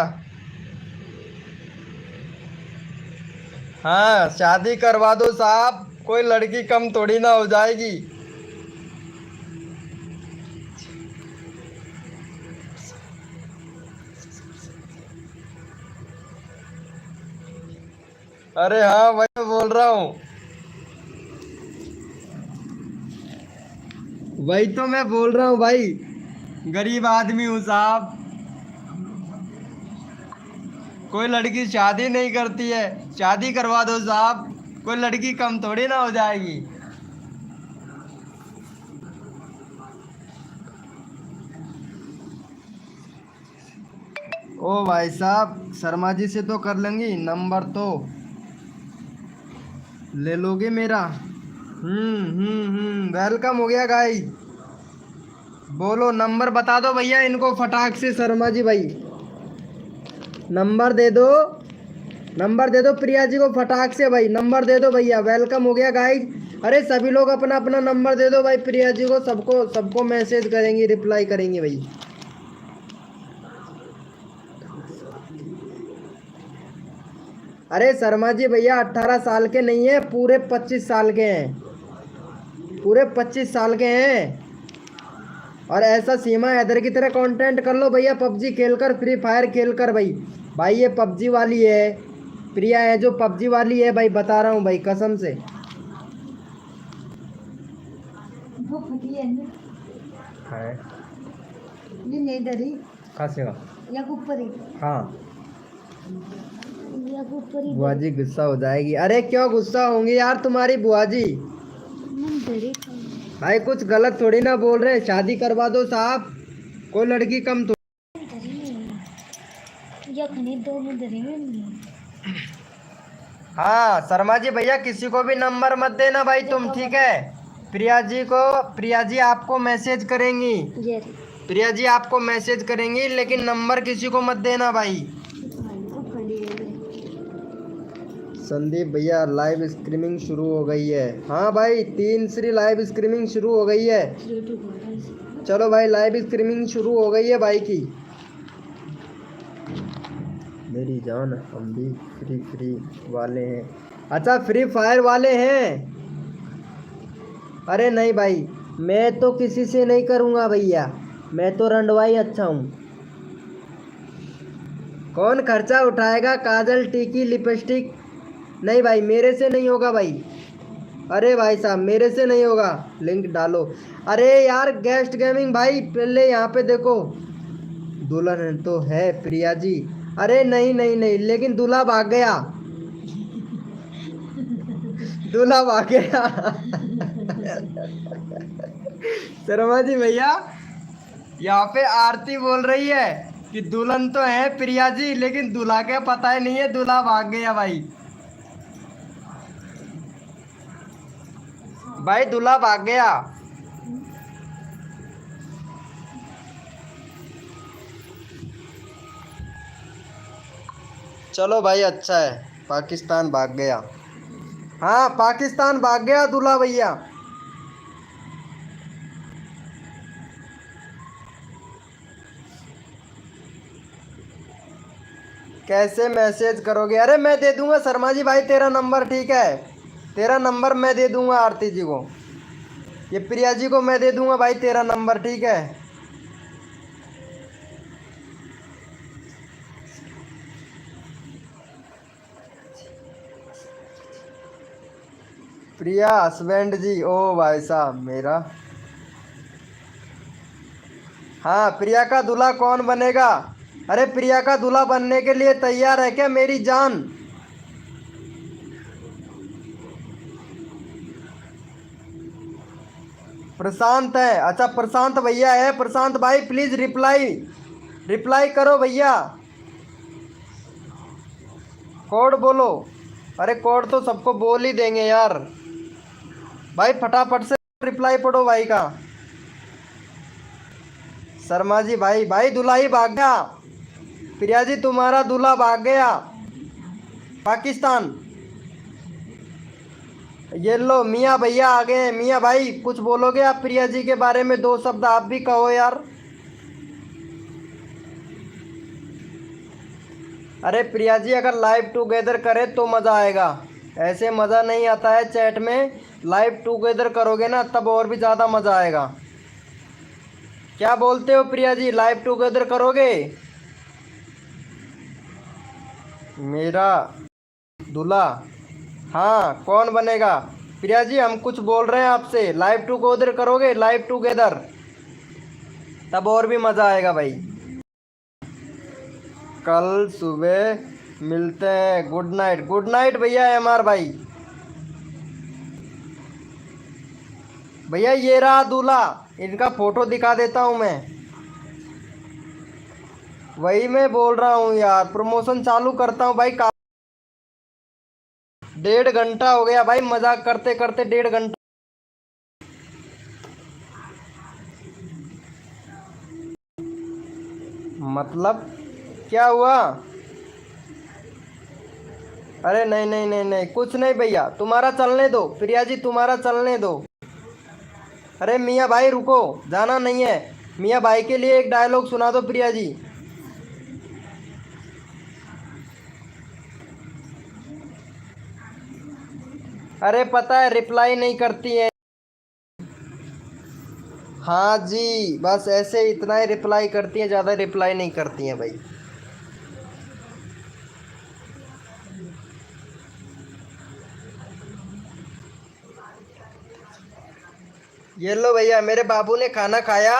हाँ शादी करवा दो साहब, कोई लड़की कम थोड़ी ना हो जाएगी। अरे हाँ भाई मैं बोल रहा हूँ, वही तो मैं बोल रहा हूँ भाई, गरीब आदमी हूँ साहब, कोई लड़की शादी नहीं करती है, शादी करवा दो साहब, कोई लड़की कम थोड़ी ना हो जाएगी। ओ भाई साहब शर्मा जी से तो कर लेंगी, नंबर तो ले लोगे मेरा। वेलकम हो गया गाइस। बोलो नंबर बता दो भैया इनको फटाक से, शर्मा जी भाई नंबर दे दो, नंबर दे दो प्रिया जी को फटाक से भाई, नंबर दे दो भैया। वेलकम हो गया गाइस। अरे सभी लोग अपना अपना नंबर दे दो भाई प्रिया जी को, सबको सबको मैसेज करेंगी, रिप्लाई करेंगी भाई। अरे शर्मा जी भैया 18 साल के नहीं है, पूरे 25 साल के हैं, पूरे 25 साल के हैं। और ऐसा सीमा हैदर की तरह कंटेंट कर लो भैया, पबजी खेलकर, फ्री फायर खेलकर भाई। भाई ये पबजी वाली है, प्रिया है जो पबजी वाली है भाई, बता रहा हूँ भाई कसम से। वो फटी है ना, है ये नहीं डरी खासे का। या ऊपर ही, हाँ या ऊपर ही बुआ जी गुस्सा हो जाएगी। अरे क्यों गुस्सा होंगी यार तुम्हारी बुआ जी, मन डरे भाई कुछ गलत थोड़ी ना बोल रहे, शादी करवा दो साहब, कोई लड़की कम तो। या खने दो में डरेंगे नहीं। हाँ शर्मा जी भैया किसी को भी नंबर मत देना भाई तुम, ठीक है। प्रिया जी आपको मैसेज करेंगी। ये प्रिया जी आपको मैसेज करेंगी, लेकिन नंबर किसी को मत देना भाई। वो खड़ी है। संदीप भैया लाइव स्ट्रीमिंग शुरू हो गई है। हाँ भाई 3 श्री लाइव स्ट्रीमिंग शुरू हो गई है। चलो भाई लाइव स्ट्रीमिंग शुरू हो गई है भाई की। मेरी जान हम भी फ्री वाले हैं। अच्छा फ्री फायर वाले हैं। अरे नहीं भाई मैं तो किसी से नहीं करूँगा भैया, मैं तो रंडवाई अच्छा हूँ। कौन खर्चा उठाएगा काजल टीकी लिपस्टिक? नहीं भाई मेरे से नहीं होगा भाई। अरे भाई साहब मेरे से नहीं होगा, लिंक डालो। अरे यार गेस्ट गेमिंग भाई पहले यहाँ पे देखो, दुल्हन तो है प्रिया जी। अरे नहीं नहीं नहीं, लेकिन दूल्हा भाग गया, दूल्हा भाग गया। शर्मा जी भैया यहाँ पे आरती बोल रही है कि दुल्हन तो है प्रिया जी, लेकिन दूल्हा का पता ही नहीं है, दूल्हा भाग गया भाई। भाई दूल्हा भाग गया। चलो भाई अच्छा है, पाकिस्तान भाग गया। हाँ पाकिस्तान भाग गया दूल्हा भैया। कैसे मैसेज करोगे? अरे मैं दे दूंगा शर्मा जी भाई तेरा नंबर, ठीक है तेरा नंबर मैं दे दूंगा आरती जी को, ये प्रिया जी को मैं दे दूंगा भाई तेरा नंबर, ठीक है। प्रिया हस्बैंड जी, ओ भाई साहब मेरा। हाँ प्रिया का दूल्हा कौन बनेगा? अरे प्रिया का दूल्हा बनने के लिए तैयार है क्या मेरी जान? प्रशांत है। अच्छा प्रशांत भैया है। प्रशांत भाई प्लीज रिप्लाई करो भैया, कोड बोलो। अरे कोड तो सबको बोल ही देंगे यार, भाई फटाफट से रिप्लाई पढ़ो भाई का। शर्मा जी भाई, भाई दूल्हा ही भाग गया। प्रिया जी तुम्हारा दूल्हा भाग गया पाकिस्तान। ये लो मियाँ भैया आ गए हैं। मियाँ भाई कुछ बोलोगे आप प्रिया जी के बारे में? 2 शब्द आप भी कहो यार। अरे प्रिया जी अगर लाइव टुगेदर करे तो मज़ा आएगा, ऐसे मज़ा नहीं आता है चैट में। लाइव टुगेदर करोगे ना तब और भी ज़्यादा मज़ा आएगा। क्या बोलते हो प्रिया जी, लाइव टुगेदर करोगे? मेरा दूल्हा, हाँ कौन बनेगा? प्रिया जी हम कुछ बोल रहे हैं आपसे, लाइव टुगेदर करोगे? लाइव टुगेदर तब और भी मज़ा आएगा भाई। कल सुबह मिलते हैं, गुड नाइट भैया एमआर भाई। भैया ये रहा दूल्हा, इनका फोटो दिखा देता हूँ मैं। वही मैं बोल रहा हूँ यार, प्रमोशन चालू करता हूँ भाई। 1.5 घंटा हो गया भाई, मजाक करते करते 1.5 घंटा। मतलब क्या हुआ? अरे नहीं नहीं नहीं नहीं कुछ नहीं भैया, तुम्हारा चलने दो प्रिया जी, तुम्हारा चलने दो। अरे मियाँ भाई रुको, जाना नहीं है। मियाँ भाई के लिए एक डायलॉग सुना दो प्रिया जी। अरे पता है रिप्लाई नहीं करती है। हाँ जी बस ऐसे इतना ही रिप्लाई करती हैं, ज़्यादा रिप्लाई नहीं करती हैं भाई। ये लो भैया मेरे बाबू ने खाना खाया।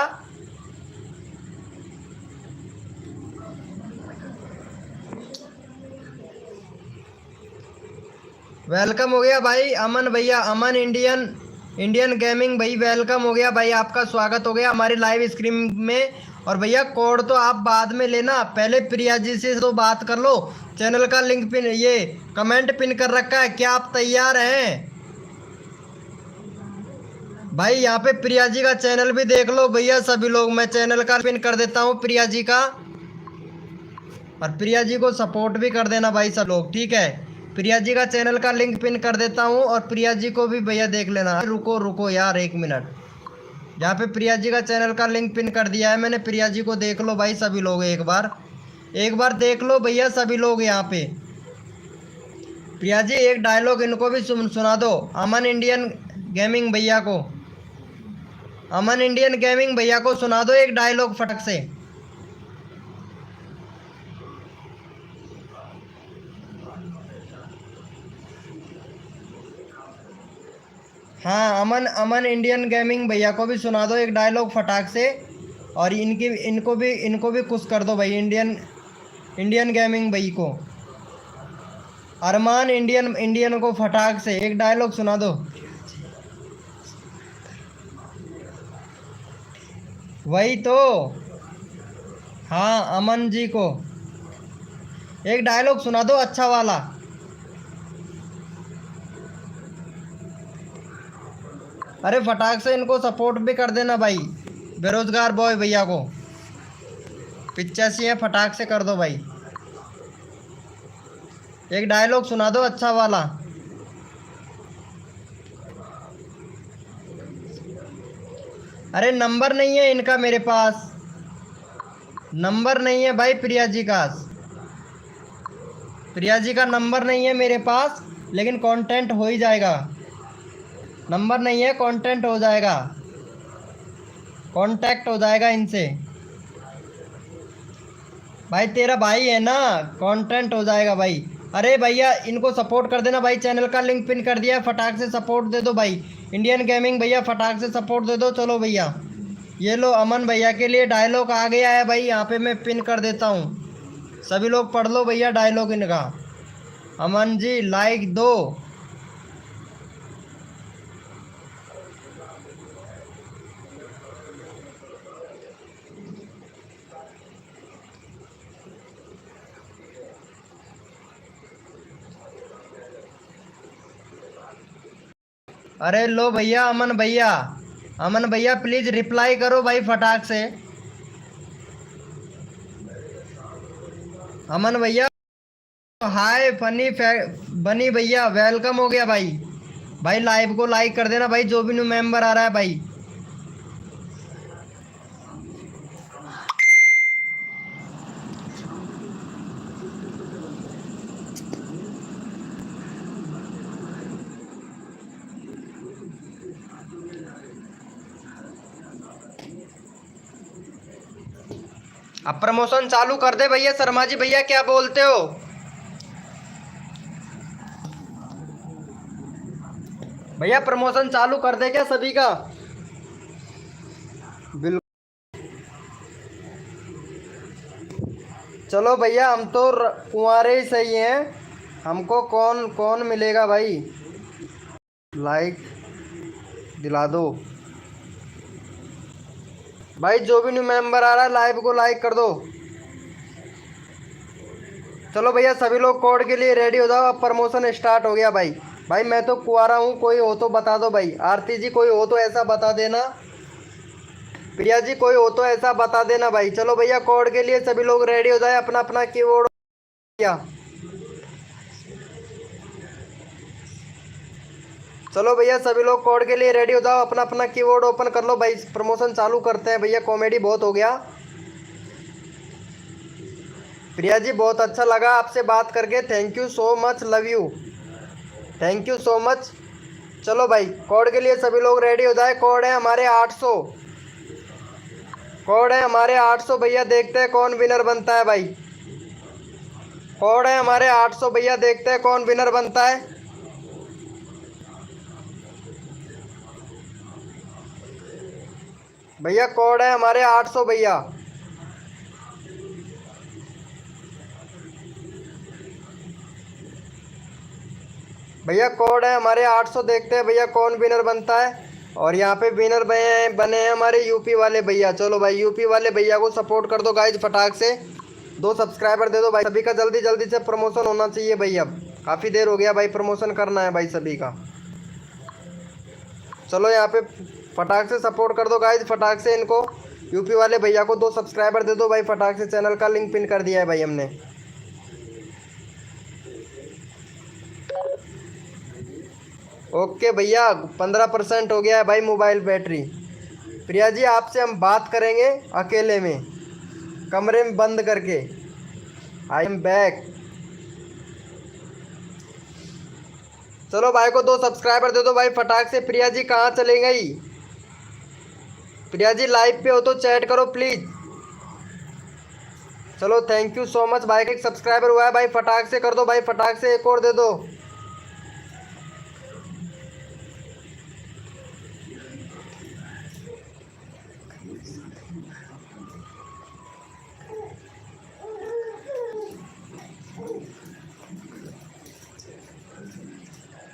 वेलकम हो गया भाई अमन भैया, अमन इंडियन गेमिंग भाई वेलकम हो गया भाई, आपका स्वागत हो गया हमारी लाइव स्ट्रीम में। और भैया कोड तो आप बाद में लेना, पहले प्रिया जी से तो बात कर लो। चैनल का लिंक पिन, ये कमेंट पिन कर रखा है, क्या आप तैयार हैं? भाई यहाँ पे प्रिया जी का चैनल भी देख लो भैया सभी लोग। मैं चैनल का पिन कर देता हूँ प्रिया जी का, और प्रिया जी को सपोर्ट भी कर देना भाई सब लोग, ठीक है। प्रिया जी का चैनल का लिंक पिन कर देता हूँ, और प्रिया जी को भी भैया देख लेना। रुको रुको यार 1 मिनट, यहाँ पे प्रिया जी का चैनल का लिंक पिन कर दिया है मैंने। प्रिया जी को देख लो भाई सभी लोग, एक बार देख लो भैया सभी लोग। यहाँ पे प्रिया जी एक डायलॉग इनको भी सुना दो, अमन इंडियन गेमिंग भैया को। अमन इंडियन गेमिंग भैया को सुना दो एक डायलॉग फटक से। हाँ, अमन अमन इंडियन गेमिंग भैया को भी सुना दो एक डायलॉग फटाक से। और इनको भी खुश कर दो भाई, इंडियन गेमिंग भाई को। अरमान इंडियन को फटाक से एक डायलॉग सुना दो। वही तो, हाँ अमन जी को एक डायलॉग सुना दो अच्छा वाला। अरे फटाक से इनको सपोर्ट भी कर देना भाई, बेरोजगार बॉय भैया को। 85 है, फटाक से कर दो भाई, एक डायलॉग सुना दो अच्छा वाला। अरे नंबर नहीं है इनका मेरे पास, नंबर नहीं है भाई प्रिया जी का। प्रिया जी का नंबर नहीं है मेरे पास, लेकिन कांटेक्ट हो ही जाएगा। नंबर नहीं है, कांटेक्ट हो जाएगा, कांटेक्ट हो जाएगा इनसे। भाई तेरा भाई है ना, कांटेक्ट हो जाएगा भाई। अरे भैया इनको सपोर्ट कर देना भाई, चैनल का लिंक पिन कर दिया है, फटाक से सपोर्ट दे दो भाई। इंडियन गेमिंग भैया फटाक से सपोर्ट दे दो। चलो भैया ये लो, अमन भैया के लिए डायलॉग आ गया है भाई, यहाँ पे मैं पिन कर देता हूँ। सभी लोग पढ़ लो भैया डायलॉग इनका। अमन जी लाइक दो। अरे लो भैया, अमन भैया प्लीज रिप्लाई करो भाई फटाक से। अमन भैया हाय बनी भैया वेलकम हो गया भाई। भाई लाइव को लाइक कर देना भाई, जो भी न्यू मेंबर आ रहा है भाई। अब प्रमोशन चालू कर दे भैया। शर्मा जी भैया क्या बोलते हो? भैया प्रमोशन चालू कर दे क्या सभी का? बिल्कुल। चलो भैया हम तो कुंवारे ही सही हैं, हमको कौन कौन मिलेगा भाई। लाइक दिला दो भाई, जो भी न्यू मेंबर आ रहा है लाइव को लाइक कर दो। चलो भैया सभी लोग कोड के लिए रेडी हो जाओ, अब प्रमोशन स्टार्ट हो गया भाई। भाई मैं तो कुंवारा हूँ, कोई हो तो बता दो भाई। आरती जी कोई हो तो ऐसा बता देना, प्रिया जी कोई हो तो ऐसा बता देना भाई। चलो भैया कोड के लिए सभी लोग रेडी हो जाए, अपना अपना कीबोर्ड किया। चलो भैया सभी लोग कोड के लिए रेडी हो जाओ, अपना अपना कीबोर्ड ओपन कर लो भाई, प्रमोशन चालू करते हैं भैया। कॉमेडी बहुत हो गया। प्रिया जी बहुत अच्छा लगा आपसे बात करके, thank you so much, love you, thank you so much. चलो भाई कोड के लिए सभी लोग रेडी हो जाए। कोड है हमारे 800, कोड है हमारे 800 भैया। देखते हैं कौन विनर बनता है भाई। कोड है हमारे 800 भैया, देखते हैं कौन विनर बनता है। भैया कोड है हमारे 800 भैया। भैया कोड है हमारे 800, देखते हैं भैया कौन विनर बनता है। और यहाँ पे विनर बने हैं हमारे यूपी वाले भैया। चलो भाई यूपी वाले भैया को सपोर्ट कर दो गाइज, फटाक से 2 सब्सक्राइबर दे दो भाई। सभी का जल्दी जल्दी से प्रमोशन होना चाहिए भाई, अब काफ़ी देर हो गया भाई, प्रमोशन करना है भाई सभी का। चलो यहाँ पे फटाक से सपोर्ट कर दो गाइज, फटाक से इनको यूपी वाले भैया को 2 सब्सक्राइबर दे दो भाई, फटाक से। चैनल का लिंक पिन कर दिया है भाई हमने। ओके भैया 15% हो गया है भाई मोबाइल बैटरी। प्रिया जी आपसे हम बात करेंगे अकेले में, कमरे में बंद करके। I am back. चलो भाई को 2 सब्सक्राइबर दे दो भाई फटाक से। प्रिया जी कहाँ चले गई? प्रिया जी लाइव पे हो तो चैट करो प्लीज। चलो थैंक यू सो मच भाई का 1 सब्सक्राइबर हुआ है भाई, फटाक से कर दो भाई, फटाक से एक और दे दो।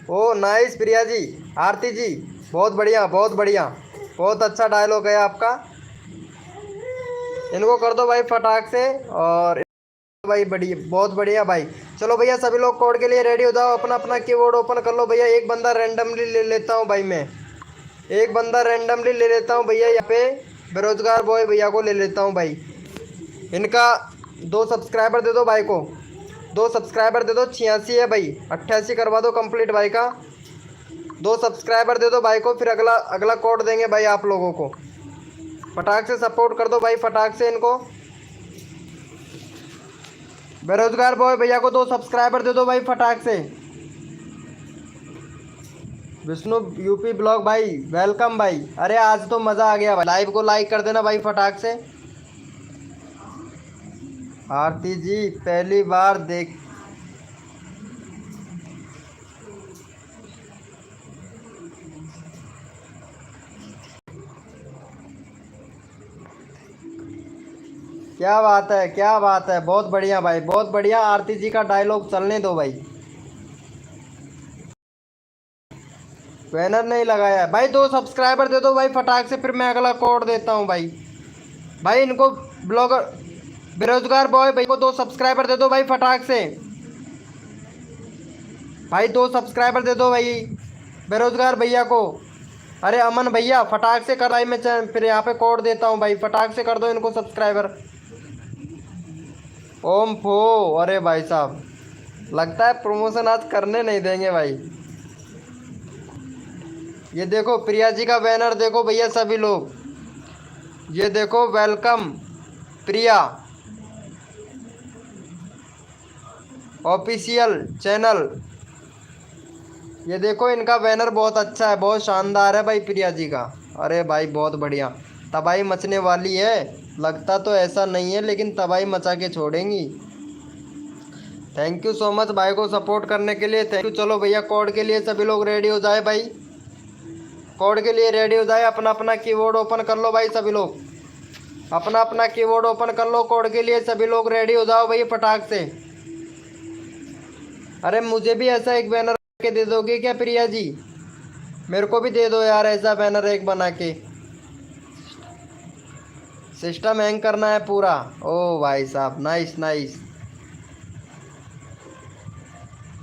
ओ नाइस प्रिया जी, आरती जी बहुत बढ़िया बहुत बढ़िया, बहुत अच्छा डायलॉग है आपका। इनको कर दो भाई फटाक से। और भाई बढ़िया बहुत बढ़िया भाई। चलो भैया सभी लोग कोड के लिए रेडी हो जाओ, अपना अपना कीबोर्ड ओपन कर लो भैया। एक बंदा रैंडमली ले लेता हूँ भाई मैं, एक बंदा रैंडमली ले लेता हूँ भैया। यहाँ पे बेरोजगार बॉय भैया को ले लेता हूँ भाई। इनका 2 सब्सक्राइबर दे दो भाई को, 2 सब्सक्राइबर दे दो। 86 है भाई, 88 करवा दो कंप्लीट भाई का। 2 सब्सक्राइबर दे दो भाई को, फिर अगला अगला कोड देंगे भाई आप लोगों को। फटाक से सपोर्ट कर दो भाई, फटाक से इनको। बेरोजगार बॉय भैया को 2 सब्सक्राइबर दे दो भाई फटाक से। विष्णु यूपी ब्लॉग भाई वेलकम भाई। अरे आज तो मज़ा आ गया भाई। लाइव को लाइक कर देना भाई फटाक से। आरती जी पहली बार देख, क्या बात है क्या बात है, बहुत बढ़िया भाई बहुत बढ़िया। आरती जी का डायलॉग चलने दो भाई। बैनर नहीं लगाया है भाई, 2 सब्सक्राइबर दे दो भाई फटाक से, फिर मैं अगला कोड देता हूँ भाई। भाई इनको ब्लॉगर बेरोजगार बॉय भाई को 2 सब्सक्राइबर दे दो भाई फटाक से। भाई 2 सब्सक्राइबर दे दो भाई बेरोजगार भैया को। अरे अमन भैया फटाक से कर भाई, मैं फिर यहाँ पे कोड देता हूँ भाई, फटाक से कर दो इनको सब्सक्राइबर। ओम फो, अरे भाई साहब लगता है प्रमोशन आज करने नहीं देंगे भाई। ये देखो प्रिया जी का बैनर देखो भैया सभी लोग, ये देखो वेलकम प्रिया ऑफिशियल चैनल। ये देखो इनका बैनर बहुत अच्छा है, बहुत शानदार है भाई प्रिया जी का। अरे भाई बहुत बढ़िया, तबाही मचने वाली है। लगता तो ऐसा नहीं है लेकिन तबाही मचा के छोड़ेंगी। थैंक यू सो मच भाई को सपोर्ट करने के लिए, थैंक यू। चलो भैया कोड के लिए सभी लोग रेडी हो जाए भाई, कोड के लिए रेडी हो जाए। अपना अपना कीबोर्ड ओपन कर लो भाई सभी लोग, अपना अपना कीबोर्ड ओपन कर लो। कोड के लिए सभी लोग रेडी हो जाओ भाई फटाक से। अरे मुझे भी ऐसा एक बैनर के दे दोगे क्या प्रिया जी? मेरे को भी दे दो यार ऐसा बैनर एक बना के। सिस्टम हैंग करना है पूरा। ओ भाई साहब नाइस नाइस,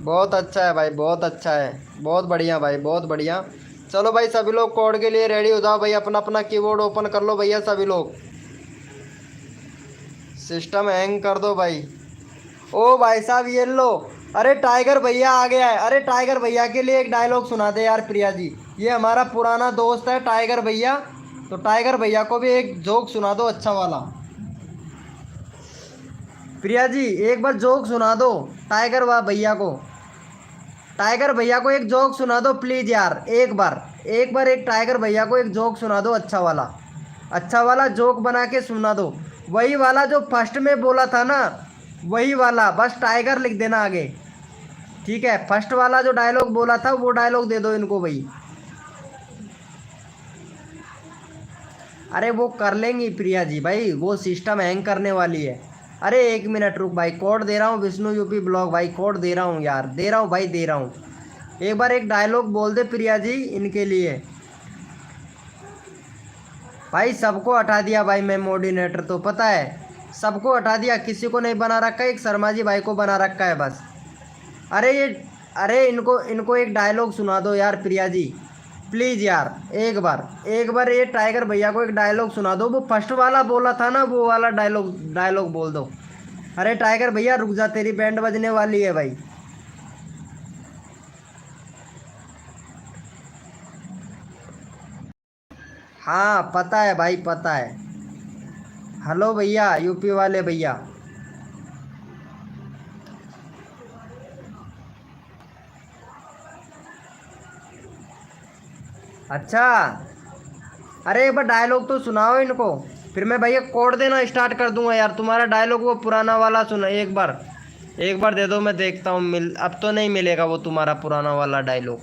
बहुत अच्छा है भाई बहुत अच्छा है, बहुत बढ़िया भाई बहुत बढ़िया। चलो भाई सभी लोग कोड के लिए रेडी हो जाओ भाई, अपना अपना कीबोर्ड ओपन कर लो भैया सभी लोग। सिस्टम हैंग कर दो भाई। ओ भाई साहब ये लो, अरे टाइगर भैया आ गया है। अरे टाइगर भैया के लिए एक डायलॉग सुना दे यार प्रिया जी, ये हमारा पुराना दोस्त है टाइगर भैया, तो टाइगर भैया को भी एक जोक सुना दो अच्छा वाला। प्रिया जी एक बार जोक सुना दो टाइगर वाह भैया को, टाइगर भैया को एक जोक सुना दो प्लीज़ यार। एक बार एक टाइगर भैया को एक जोक सुना दो अच्छा वाला जोक बना के सुना दो। वही वाला जो फर्स्ट में बोला था ना, वही वाला, बस टाइगर लिख देना आगे, ठीक है? फर्स्ट वाला जो डायलॉग बोला था वो डायलॉग दे दो इनको भाई। अरे वो कर लेंगी प्रिया जी भाई, वो सिस्टम हैंग करने वाली है। अरे 1 मिनट रुक भाई, कोड दे रहा हूँ विष्णु यूपी ब्लॉग भाई, कोड दे रहा हूँ यार, दे रहा हूँ भाई दे रहा हूँ। एक बार एक डायलॉग बोल दे प्रिया जी इनके लिए। भाई सबको हटा दिया भाई मैं मोडिनेटर, तो पता है सबको हटा दिया, किसी को नहीं बना रखा है, एक शर्मा जी भाई को बना रखा है बस। अरे इनको एक डायलॉग सुना दो यार प्रिया जी, प्लीज यार एक बार ये टाइगर भैया को एक डायलॉग सुना दो, वो फर्स्ट वाला बोला था ना, वो वाला डायलॉग डायलॉग बोल दो। अरे टाइगर भैया रुक जा, तेरी बैंड बजने वाली है भाई। हाँ पता है भाई पता है। हेलो भैया यूपी वाले भैया। अच्छा, अरे एक बार डायलॉग तो सुनाओ इनको, फिर मैं भैया कोड देना स्टार्ट कर दूंगा यार। तुम्हारा डायलॉग वो पुराना वाला सुना एक बार दे दो, मैं देखता हूँ मिल, अब तो नहीं मिलेगा वो तुम्हारा पुराना वाला डायलॉग।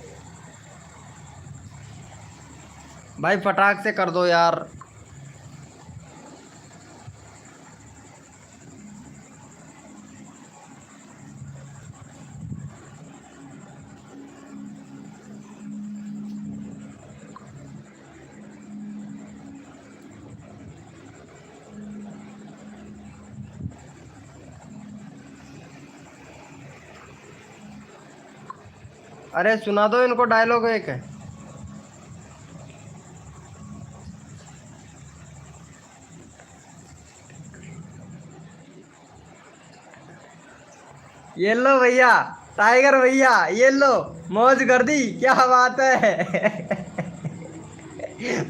भाई फटाक से कर दो यार। अरे सुना दो इनको डायलॉग एक। ये लो भैया, टाइगर भैया ये लो, मौज कर दी, क्या बात है।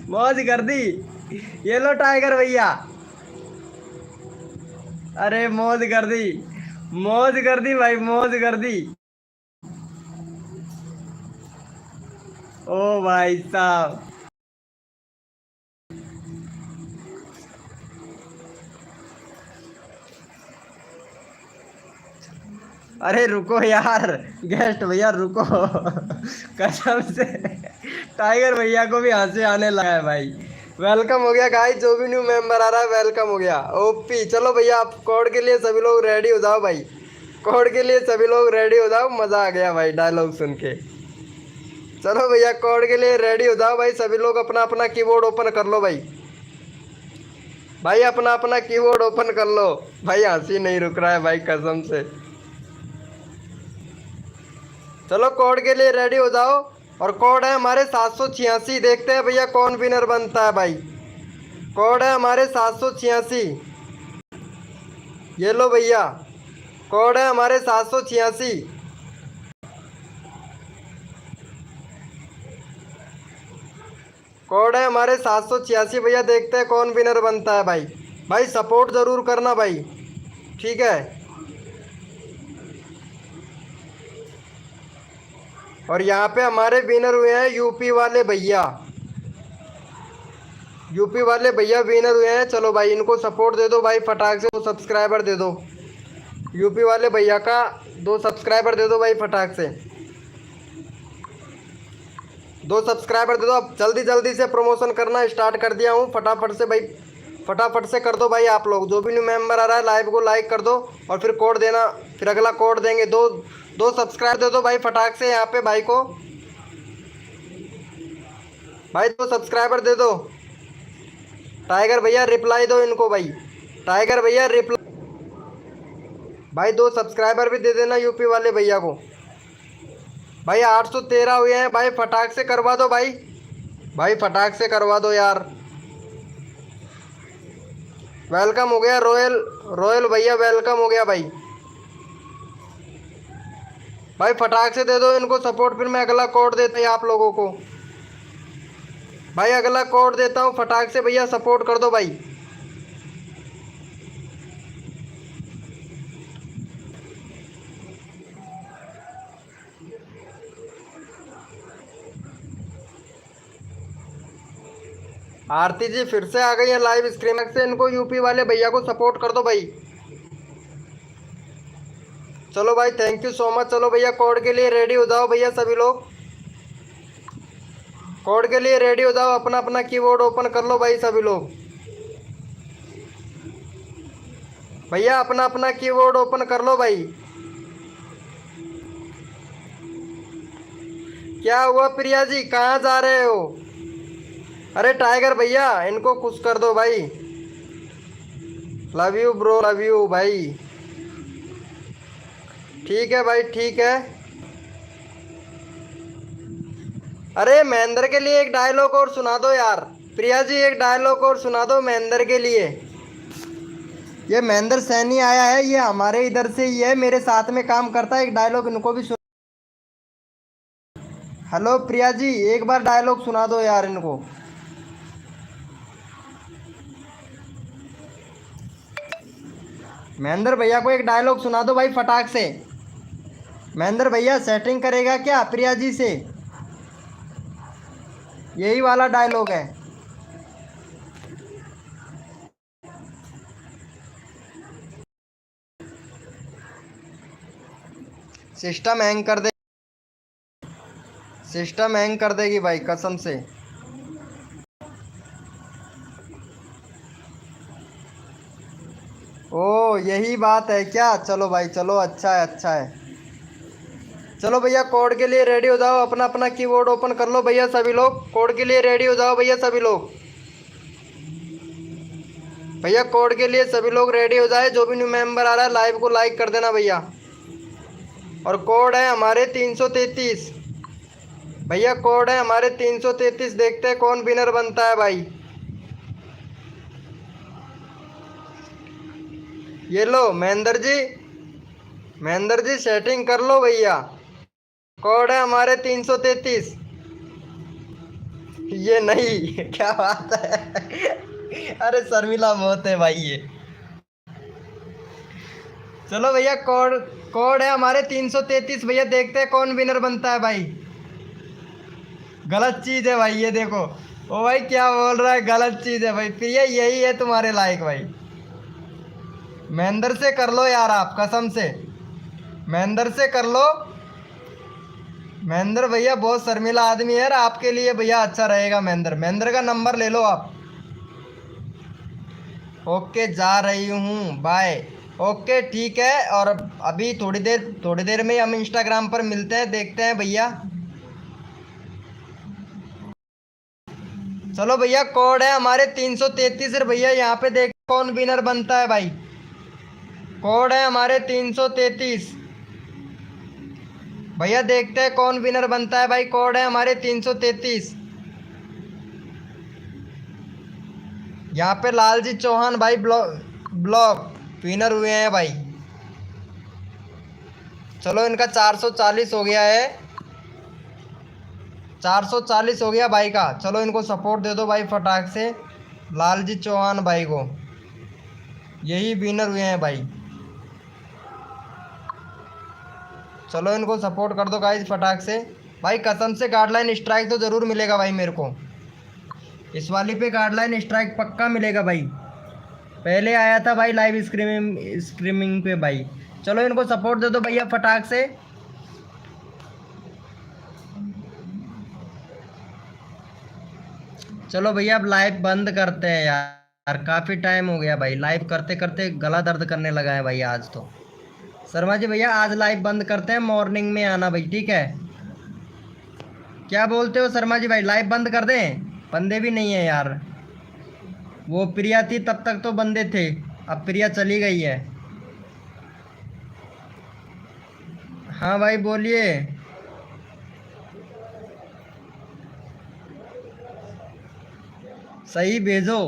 मौज कर दी, ये लो टाइगर भैया। अरे मौज कर दी, मौज कर दी भाई, मौज कर दी। ओ भाई साहब। अरे रुको यार, गेस्ट भैया रुको। कसम से टाइगर भैया को भी हंसी आने लगा है भाई। वेलकम हो गया गाइस, जो भी न्यू मेंबर आ रहा है वेलकम हो गया। ओपी चलो भैया, आप कोड के लिए सभी लोग रेडी हो जाओ भाई। कोड के लिए सभी लोग रेडी हो जाओ, मज़ा आ गया भाई डायलॉग सुन के। चलो भैया कोड के लिए रेडी हो जाओ भाई, सभी लोग अपना अपना कीबोर्ड ओपन कर लो भाई। भाई अपना अपना कीबोर्ड ओपन कर लो भाई, हंसी नहीं रुक रहा है भाई कसम से। चलो कोड के लिए रेडी हो जाओ, और कोड है हमारे 786। देखते हैं भैया कौन विनर बनता है भाई। कोड है हमारे 786। ये लो भैया, कोड है हमारे 786। कोड है हमारे 786 भैया, देखते हैं कौन विनर बनता है भाई। भाई सपोर्ट ज़रूर करना भाई, ठीक है। और यहाँ पे हमारे विनर हुए हैं यूपी वाले भैया, यूपी वाले भैया विनर हुए हैं। चलो भाई इनको सपोर्ट दे दो भाई, फटाक से 2 सब्सक्राइबर दे दो। यूपी वाले भैया का 2 सब्सक्राइबर दे दो भाई, फटाक से 2 सब्सक्राइबर दे दो। अब जल्दी जल्दी से प्रमोशन करना स्टार्ट कर दिया हूँ, फटाफट से भाई, फटाफट से कर दो भाई। आप लोग जो भी न्यू मेंबर आ रहा है लाइव को लाइक कर दो, और फिर कोड देना, फिर अगला कोड देंगे। दो सब्सक्राइब दे दो भाई फटाक से यहाँ पे भाई को, भाई 2 सब्सक्राइबर दे दो। टाइगर भैया रिप्लाई दो इनको भाई, टाइगर भैया रिप्लाई। भाई 2 सब्सक्राइबर भी दे देना यूपी वाले भैया को। भाई 813 हुए हैं भाई, फटाक से करवा दो भाई, भाई फटाक से करवा दो यार। वेलकम हो गया रॉयल, रॉयल भैया वेलकम हो गया भाई। भाई फटाक से दे दो इनको सपोर्ट, फिर मैं अगला कोड देता हूँ आप लोगों को। भाई अगला कोड देता हूँ, फटाक से भैया सपोर्ट कर दो भाई। आरती जी फिर से आ गई है लाइव स्ट्रीम से, इनको यूपी वाले भैया को सपोर्ट कर दो भाई। चलो भाई थैंक यू सो मच। चलो भैया कोड के लिए रेडी हो जाओ भैया सभी लोग, कोड के लिए रेडी हो जाओ, अपना अपना कीबोर्ड ओपन कर लो भाई सभी लोग। भैया अपना अपना कीबोर्ड ओपन कर लो भाई। क्या हुआ प्रिया जी, कहाँ जा रहे हो? अरे टाइगर भैया इनको खुश कर दो भाई। Love you bro, love you भाई। ठीक है भाई ठीक है। अरे महेंद्र के लिए एक डायलॉग और सुना दो यार। प्रिया जी एक डायलॉग और सुना दो महेंद्र के लिए। ये महेंद्र सैनी आया है, ये हमारे इधर से ही है, मेरे साथ में काम करता है। एक डायलॉग इनको भी सुना। हेलो प्रिया जी एक बार डायलॉग सुना दो यार इनको। महेंद्र भैया को एक डायलॉग सुना दो भाई फटाक से। महेंद्र भैया सेटिंग करेगा क्या प्रिया जी से? यही वाला डायलॉग है। सिस्टम हैंग कर दे, सिस्टम हैंग कर देगी भाई कसम से। ओ यही बात है क्या? चलो भाई चलो, अच्छा है अच्छा है। चलो भैया कोड के लिए रेडी हो जाओ, अपना अपना कीबोर्ड ओपन कर लो भैया सभी लोग। कोड के लिए रेडी हो जाओ भैया सभी लोग। भैया कोड के लिए सभी लोग रेडी हो जाए। जो भी न्यू मेंबर आ रहा है लाइव को लाइक कर देना भैया। और कोड है हमारे 333 भैया, कोड है हमारे 333। देखते हैं कौन विनर बनता है भाई। ये लो महेंद्र जी, महेंद्र जी सेटिंग कर लो भैया। कोड है हमारे 333। ये नहीं क्या बात है अरे शर्मिला बहुत है भाई ये। चलो भैया कोड, कोड है हमारे 333 भैया। देखते हैं कौन विनर बनता है भाई। गलत चीज़ है भाई ये देखो। ओ भाई क्या बोल रहा है, गलत चीज़ है भाई। प्रिया यही है तुम्हारे लायक भाई। महेंद्र से कर लो यार आप, कसम से महेंद्र से कर लो। महेंद्र भैया बहुत शर्मिला आदमी है यार, आपके लिए भैया अच्छा रहेगा महेंद्र। महेंद्र का नंबर ले लो आप। ओके जा रही हूँ बाय। ओके ठीक है। और अभी थोड़ी देर में हम इंस्टाग्राम पर मिलते हैं, देखते हैं भैया। चलो भैया कोड है हमारे 333 भैया। यहाँ पे देख कौन विनर बनता है भाई। कोड है हमारे 333 भैया। देखते हैं कौन विनर बनता है भाई। कोड है हमारे 333। यहाँ पे लालजी चौहान भाई ब्लॉग विनर हुए हैं भाई। चलो इनका 440 हो गया है, 440 हो गया भाई का। चलो इनको सपोर्ट दे दो भाई फटाक से, लालजी चौहान भाई को। यही विनर हुए हैं भाई। चलो इनको सपोर्ट कर दो गाइस फटाक से भाई। कसम से गाइडलाइन स्ट्राइक तो ज़रूर मिलेगा भाई मेरे को। इस वाली पे गाइडलाइन स्ट्राइक पक्का मिलेगा भाई। पहले आया था भाई लाइव स्ट्रीमिंग पे भाई। चलो इनको सपोर्ट दे दो भैया फटाक से। चलो भैया अब लाइव बंद करते हैं यार, काफ़ी टाइम हो गया भाई। लाइव करते करते गला दर्द करने लगा है भाई आज तो। शर्मा जी भैया आज लाइव बंद करते हैं, मॉर्निंग में आना भाई, ठीक है? क्या बोलते हो शर्मा जी भाई, लाइव बंद कर दें? बंदे भी नहीं है यार। वो प्रिया थी तब तक तो बंदे थे, अब प्रिया चली गई है। हाँ भाई बोलिए। सही भेजो।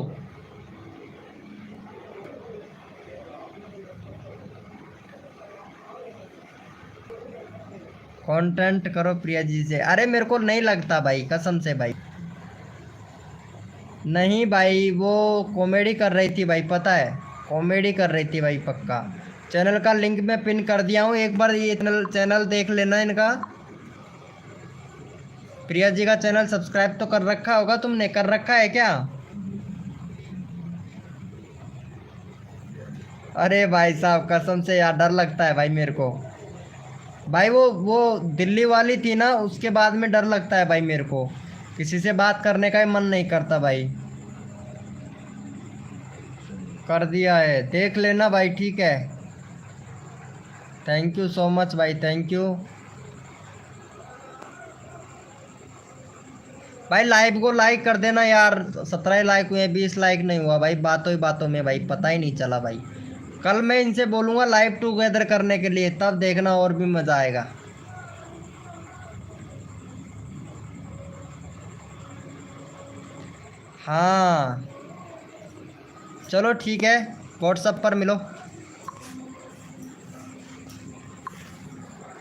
कंटेंट करो प्रिया जी से। अरे मेरे को नहीं लगता भाई, कसम से भाई। नहीं भाई वो कॉमेडी कर रही थी भाई, पता है कॉमेडी कर रही थी भाई पक्का। चैनल का लिंक मैं पिन कर दिया हूँ, एक बार ये चैनल देख लेना इनका। प्रिया जी का चैनल सब्सक्राइब तो कर रखा होगा तुमने, कर रखा है क्या? अरे भाई साहब कसम से यार डर लगता है भाई मेरे को भाई। वो दिल्ली वाली थी ना, उसके बाद में डर लगता है भाई मेरे को। किसी से बात करने का ही मन नहीं करता भाई। कर दिया है, देख लेना भाई, ठीक है? थैंक यू सो मच भाई, थैंक यू भाई। लाइव को लाइक कर देना यार। 17 लाइक हुए, 20 लाइक नहीं हुआ भाई। बातों ही बातों में भाई पता ही नहीं चला भाई। कल मैं इनसे बोलूँगा लाइव टुगेदर करने के लिए, तब देखना और भी मज़ा आएगा। हाँ चलो ठीक है, व्हाट्सएप पर मिलो।